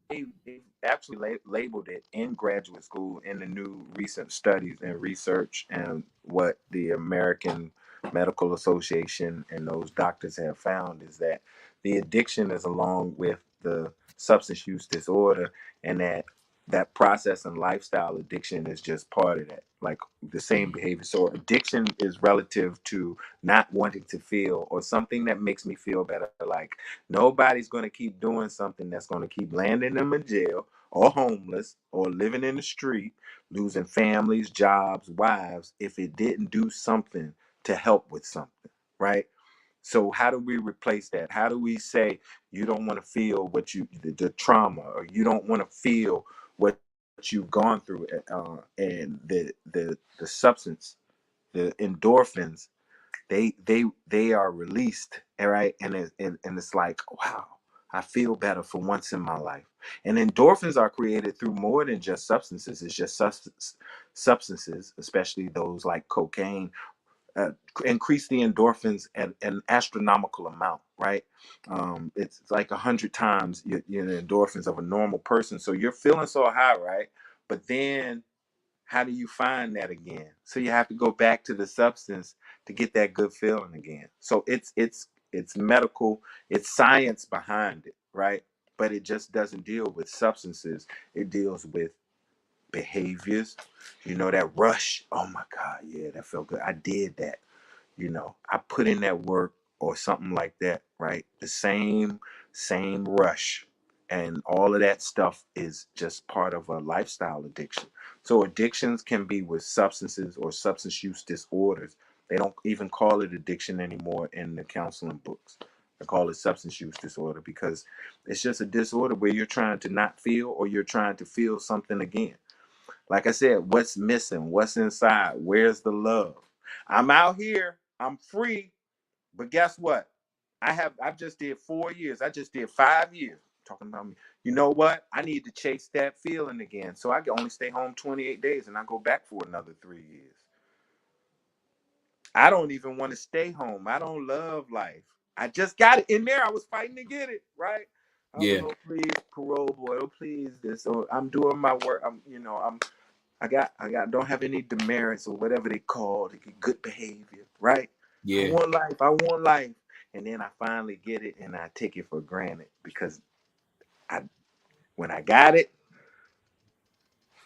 they actually labeled it in graduate school in the new recent studies and research, and what the American Medical Association and those doctors have found is that the addiction is along with the substance use disorder, and that process and lifestyle addiction is just part of that, like the same behavior. So addiction is relative to not wanting to feel, or something that makes me feel better. Like nobody's going to keep doing something that's going to keep landing them in jail or homeless or living in the street, losing families, jobs, wives, if it didn't do something to help with something, right? So how do we replace that? How do we say you don't want to feel the trauma, or you don't want to feel what you've gone through, and the substance, the endorphins, they are released, all right, and it's like, wow, I feel better for once in my life. And endorphins are created through more than just substances. It's just substances, especially those like cocaine, increase the endorphins at an astronomical amount, right? It's like 100 times the endorphins of a normal person. So you're feeling so high, right? But then how do you find that again? So you have to go back to the substance to get that good feeling again. So it's medical, it's science behind it, right? But it just doesn't deal with substances. It deals with behaviors. That rush. Oh my God, yeah, that felt good. I did that. I put in that work or something like that, right? The same rush. And all of that stuff is just part of a lifestyle addiction. So addictions can be with substances or substance use disorders. They don't even call it addiction anymore in the counseling books. They call it substance use disorder, because it's just a disorder where you're trying to not feel, or you're trying to feel something again. Like I said, what's missing? What's inside? Where's the love? I'm out here, I'm free, but guess what? I've just did 4 years. I just did 5 years. Talking about me. You know what? I need to chase that feeling again. So I can only stay home 28 days and I go back for another 3 years. I don't even want to stay home. I don't love life. I just got it in there. I was fighting to get it, right? I was, Yeah. oh, please, parole boy, oh, please, this. Or I'm doing my work. Don't have any demerits or whatever they call it, good behavior, right? Yeah. I want life. And then I finally get it and I take it for granted because when I got it,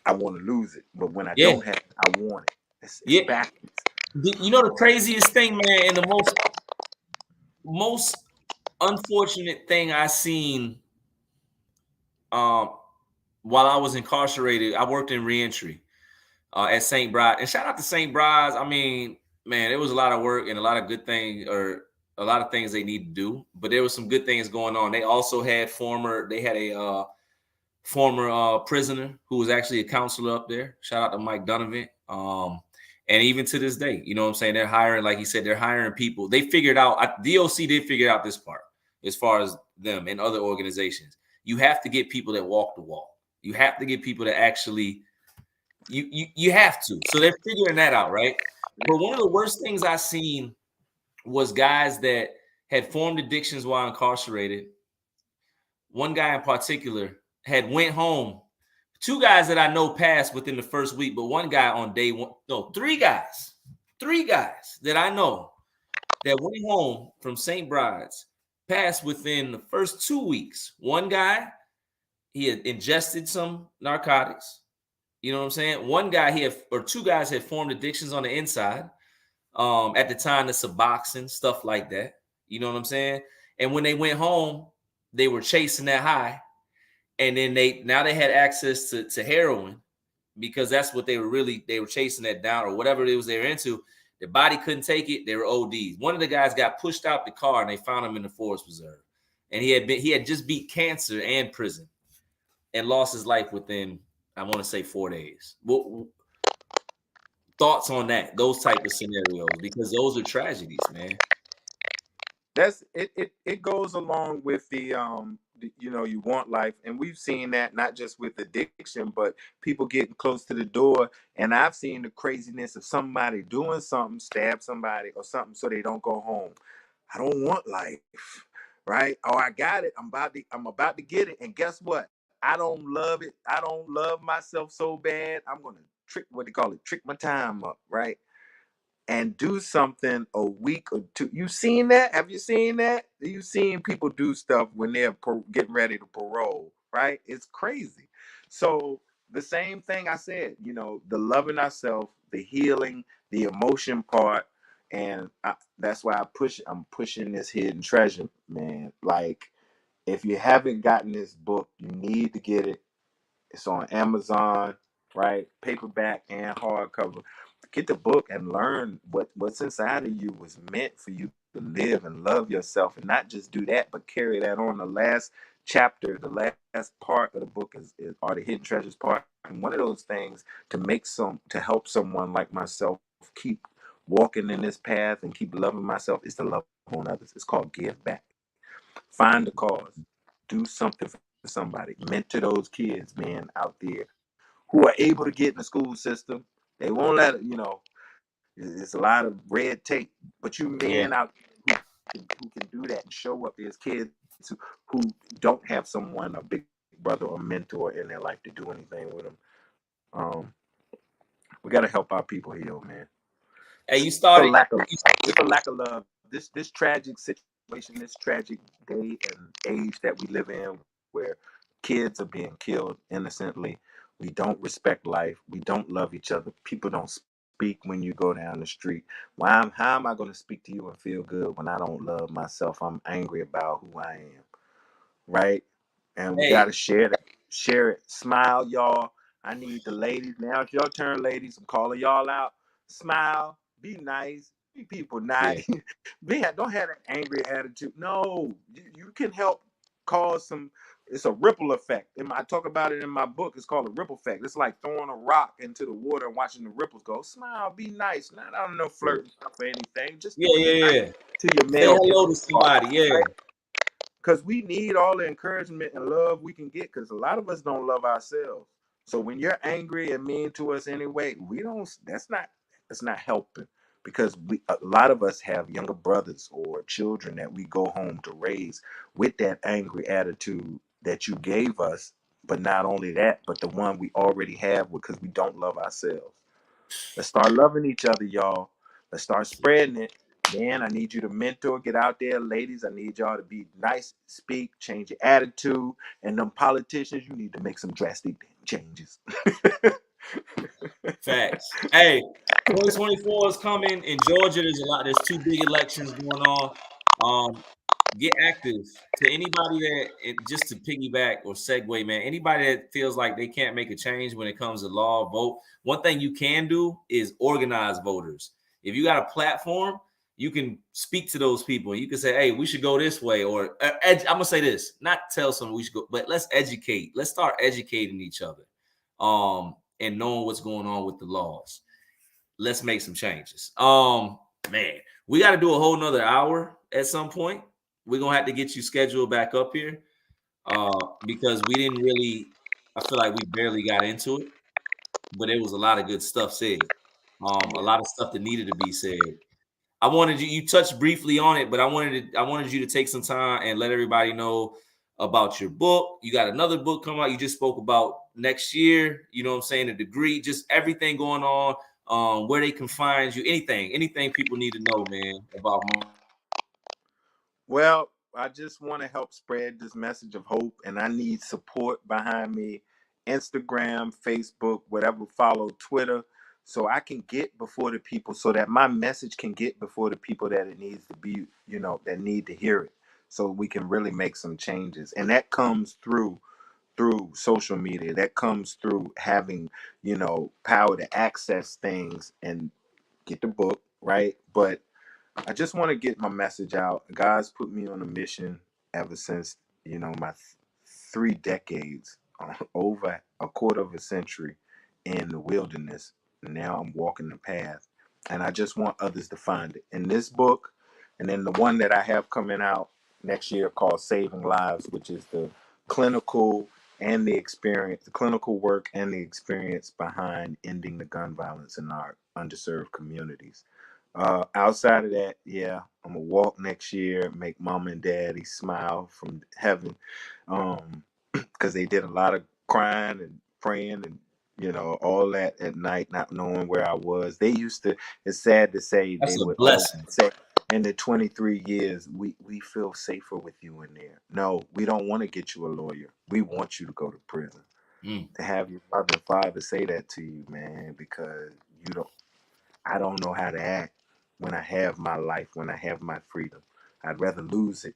I want to lose it. But when I don't have it, I want it. It's backwards. You know the craziest thing, man, and the most unfortunate thing I seen while I was incarcerated, I worked in reentry at St. Bride. And shout out to St. Bride's. I mean, man, it was a lot of work and a lot of good things, or a lot of things they need to do. But there was some good things going on. They also had a former prisoner who was actually a counselor up there. Shout out to Mike Donovan. And even to this day, you know what I'm saying? They're hiring, like he said, they're hiring people. They figured out, DOC did figure out this part as far as them and other organizations. You have to get people that walk the walk. You have to get people that actually, you have to. So they're figuring that out, right? But one of the worst things I seen was guys that had formed addictions while incarcerated. One guy in particular had went home. 2 guys that I know passed within the first week, but one guy on day one, no, 3 guys that I know that went home from St. Bride's passed within the first 2 weeks. One guy, he had ingested some narcotics. You know what I'm saying? One guy, 2 guys had formed addictions on the inside. At the time, the Suboxone, stuff like that. You know what I'm saying? And when they went home, they were chasing that high. And then they had access to heroin because that's what they were chasing that down or whatever it was they were into. Their body couldn't take it. They were ODs. One of the guys got pushed out the car and they found him in the forest preserve. And he had just beat cancer and prison and lost his life within, I want to say, 4 days. Thoughts on that, those type of scenarios, because those are tragedies, man. That's it. It goes along with the you want life, and we've seen that not just with addiction, but people getting close to the door. And I've seen the craziness of somebody doing something, stab somebody or something, so they don't go home. I don't want life, right? Oh, I got it. I'm about to get it, and guess what? I don't love it. I don't love myself so bad. I'm gonna trick my time up, right? And do something a week or two. You seen that? Have you seen that? You seen people do stuff when they're getting ready to parole, right? It's crazy. So the same thing I said, the loving ourselves, the healing, the emotion part, and that's why I'm pushing this hidden treasure, man. Like, if you haven't gotten this book, you need to get it. It's on Amazon, right? Paperback and hardcover. Get the book and learn what's inside of you was meant for you to live and love yourself, and not just do that, but carry that on. The last chapter, the last part of the book are the hidden treasures part. And one of those things to help someone like myself keep walking in this path and keep loving myself is to love on others. It's called Give Back. Find the cause. Do something for somebody. Mentor those kids, man, out there who are able to get in the school system. They won't let it, it's a lot of red tape, but you men out who can do that and show up. There's kids who don't have someone, a big brother or mentor in their life to do anything with them. We got to help our people heal, man. Hey, you started. It's a lack of love. This tragic situation, this tragic day and age that we live in, where kids are being killed innocently. We don't respect life. We don't love each other. People don't speak when you go down the street. How am I going to speak to you and feel good when I don't love myself? I'm angry about who I am, right? And we got to share that. Share it. Smile, y'all. I need the ladies. Now it's your turn, ladies. I'm calling y'all out. Smile. Be nice. Be people nice. Yeah. Don't have an angry attitude. No. You can help cause some it's a ripple effect. And I talk about it in my book. It's called a ripple effect. It's like throwing a rock into the water and watching the ripples go. Smile, be nice. Not I don't know flirting stuff or anything. Just Yeah, be nice to your Say male hello to somebody. Yeah. right? Because we need all the encouragement and love we can get, because a lot of us don't love ourselves. So when you're angry and mean to us anyway, we don't, that's not helping, because a lot of us have younger brothers or children that we go home to raise with that angry attitude that you gave us. But not only that, but the one we already have, because we don't love ourselves. Let's start loving each other, y'all. Let's start spreading it. Man, I need you to mentor, get out there. Ladies, I need y'all to be nice, speak, change your attitude. And them politicians, you need to make some drastic changes. Facts. Hey, 2024 is coming in Georgia. There's 2 big elections going on. Get active. To anybody that, just to piggyback or segue, man, anybody that feels like they can't make a change when it comes to law, vote. One thing you can do is organize voters. If you got a platform, you can speak to those people. You can say, hey, we should go this way. Or I'm going to say this, not tell someone we should go, but let's educate. Let's start educating each other and knowing what's going on with the laws. Let's make some changes. Man, we got to do a whole nother hour at some point. We're going to have to get you scheduled back up here because we didn't really, I feel like we barely got into it, but it was a lot of good stuff said. A lot of stuff that needed to be said. I wanted you touched briefly on it, but I wanted you to take some time and let everybody know about your book. You got another book coming out. You just spoke about next year, you know what I'm saying, a degree, just everything going on, where they can find you, anything people need to know, man, about. Well, I just want to help spread this message of hope, and I need support behind me. Instagram, Facebook, whatever, follow Twitter, so I can get before the people, so that my message can get before the people that it needs to be, that need to hear it, so we can really make some changes. And that comes through social media. That comes through having, power to access things and get the book, right? But I just want to get my message out. God's put me on a mission ever since, my 3 decades, over a quarter of a century in the wilderness. Now I'm walking the path, and I just want others to find it in this book. And then the one that I have coming out next year called Saving Lives, which is the clinical work and the experience behind ending the gun violence in our underserved communities. Outside of that, yeah, I'm gonna walk next year, make mama and daddy smile from heaven, because they did a lot of crying and praying and all that at night, not knowing where I was. They used to. It's sad to say That's they a would blessing. say, in the 23 years, we feel safer with you in there. No, we don't want to get you a lawyer. We want you to go to prison. To have your mother and father say that to you, man, because I don't know how to act when I have my life, when I have my freedom. I'd rather lose it.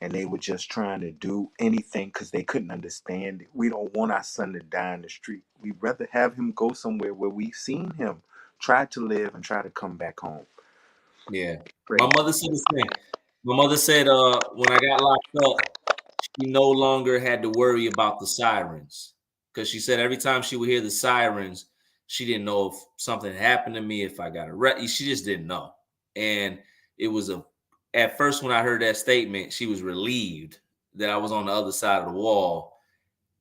And they were just trying to do anything because they couldn't understand it. We don't want our son to die in the street. We'd rather have him go somewhere where we've seen him try to live and try to come back home. Yeah. Great. My mother said the same. My mother said when I got locked up, she no longer had to worry about the sirens, because she said every time she would hear the sirens, she didn't know if something happened to me, if I got arrested. She just didn't know. And it was at first when I heard that statement, she was relieved that I was on the other side of the wall.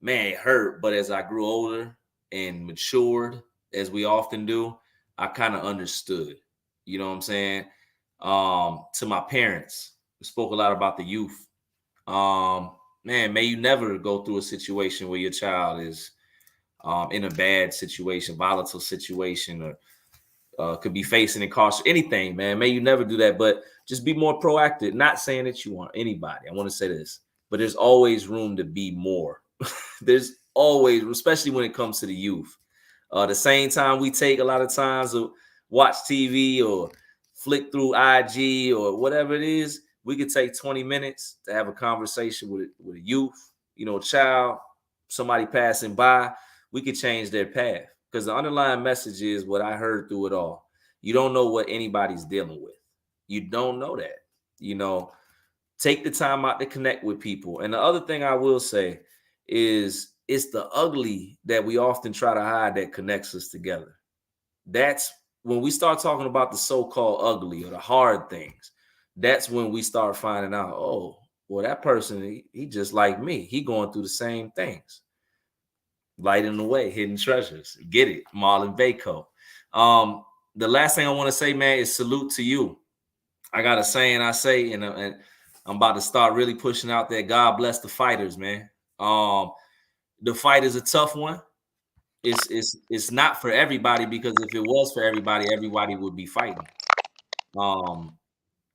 Man, it hurt. But as I grew older and matured, as we often do, I kind of understood. You know what I'm saying? To my parents, we spoke a lot about the youth. Man, may you never go through a situation where your child is in a bad situation, volatile situation, or could be facing incarceration, anything, man. May you never do that, but just be more proactive. Not saying that you want anybody. I want to say this, but there's always room to be more. There's always, especially when it comes to the youth. The same time we take a lot of times to watch TV or flick through IG or whatever it is, we could take 20 minutes to have a conversation with a youth, a child, somebody passing by. We could change their path, because the underlying message is what I heard through it all. You don't know what anybody's dealing with. You don't know that. Take the time out to connect with people. And the other thing I will say is it's the ugly that we often try to hide that connects us together. That's when we start talking about the so-called ugly or the hard things. That's when we start finding out, oh, well, that person, he just like me. He going through the same things. Lighting the way, hidden treasures. Get it, Marlon Bacote. The last thing I want to say, man, is salute to you. I got a saying I say, and I'm about to start really pushing out that God bless the fighters, man. The fight is a tough one. It's not for everybody, because if it was for everybody, everybody would be fighting.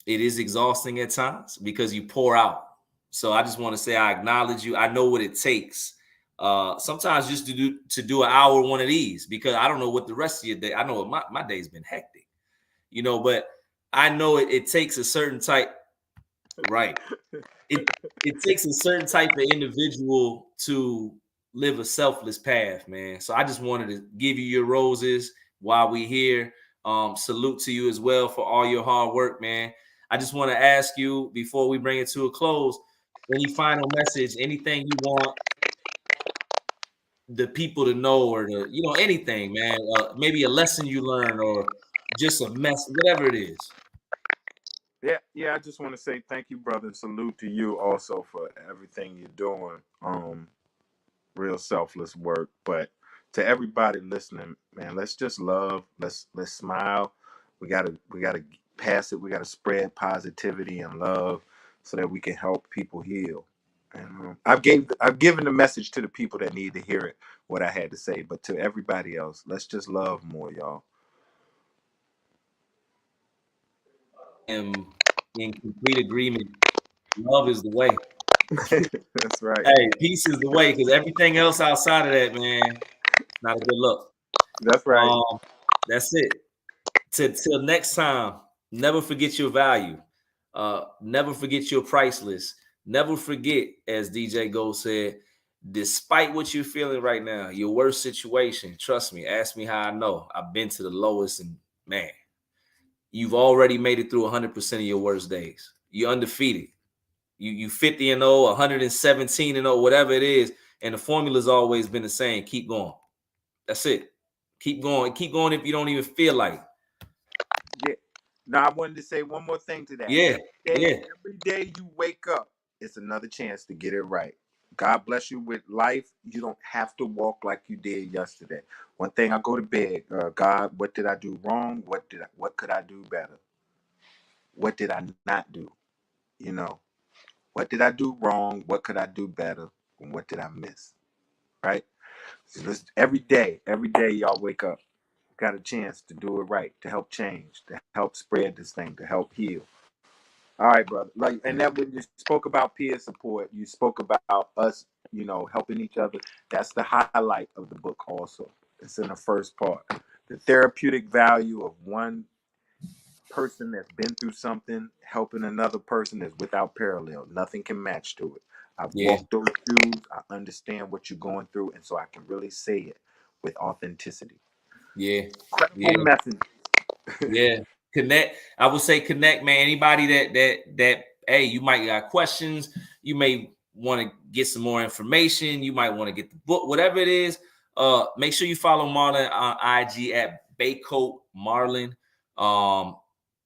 It is exhausting at times because you pour out. So I just want to say I acknowledge you. I know what it takes. Sometimes just to do an hour one of these, because I don't know what the rest of your day. I know my day's been hectic, but I know it takes a certain type, right? It takes a certain type of individual to live a selfless path, man. So I just wanted to give you your roses while we're here. Salute to you as well for all your hard work, man. I just want to ask you before we bring it to a close, any final message, anything you want the people to know, or anything, man. Maybe a lesson you learned, or just a mess, whatever it is. Yeah. I just want to say thank you, brother. Salute to you also for everything you're doing. Real selfless work. But to everybody listening, man, let's just love. Let's smile. We gotta pass it. We gotta spread positivity and love so that we can help people heal. And I've given the message to the people that need to hear it, what I had to say. But to everybody else, let's just love more, y'all. am in complete agreement. Love is the way. That's right. Hey, peace is the way, because everything else outside of that, man, not a good look. That's right. That's it. Till next time, never forget your value. Never forget your priceless. Never forget, as DJ Go said, despite what you're feeling right now, your worst situation, trust me, ask me how I know. I've been to the lowest, and man, you've already made it through 100% of your worst days. You're undefeated. You 50-0, 117-0, whatever it is, and the formula's always been the same. Keep going. That's it. Keep going. Keep going if you don't even feel like it. Yeah. Now I wanted to say one more thing to that. Yeah. Every day you wake up, it's another chance to get it right. God bless you with life. You don't have to walk like you did yesterday. One thing, I go to bed, God, what did I do wrong? What could I do better? What did I not do? What did I do wrong? What could I do better? And what did I miss? Right? So every day y'all wake up, got a chance to do it right, to help change, to help spread this thing, to help heal. All right, brother. And that when you spoke about peer support, you spoke about us, helping each other. That's the highlight of the book also. It's in the first part. The therapeutic value of one person that's been through something, helping another person is without parallel. Nothing can match to it. I've walked those shoes. I understand what you're going through, and so I can really say it with authenticity. Incredible message. Yeah. Connect. I would say connect, man. Anybody that hey, you might got questions. You may want to get some more information. You might want to get the book, whatever it is. Make sure you follow Marlon on IG at Bacote Marlon.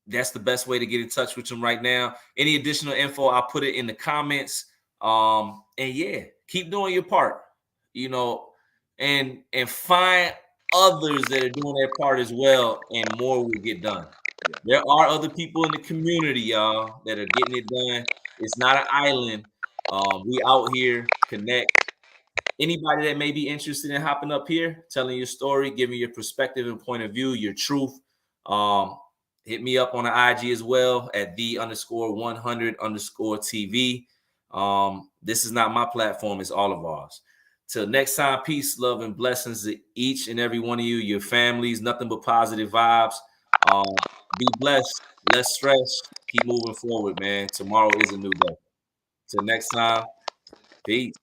That's the best way to get in touch with him right now. Any additional info, I'll put it in the comments. And yeah, keep doing your part, and find others that are doing their part as well, and more will get done. There are other people in the community, y'all, that are getting it done. It's not an island. We out here, connect. Anybody that may be interested in hopping up here, telling your story, giving your perspective and point of view, your truth, hit me up on the IG as well at the_100_TV. This is not my platform, it's all of ours. Till next time, peace, love, and blessings to each and every one of you, your families, nothing but positive vibes. Be blessed, less stress, keep moving forward, man. Tomorrow is a new day. Till next time, peace.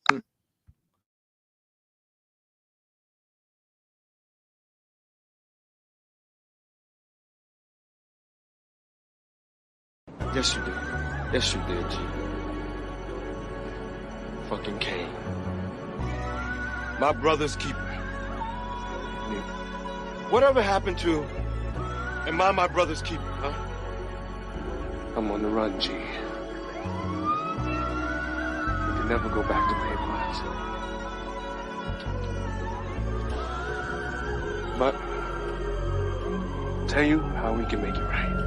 Yes, you did. Yes, you did, G. fucking cane. My brother's keeper. Whatever happened to am I my brother's keeper, huh? I'm on the run, G. We can never go back to where it was. But I'll tell you how we can make it right.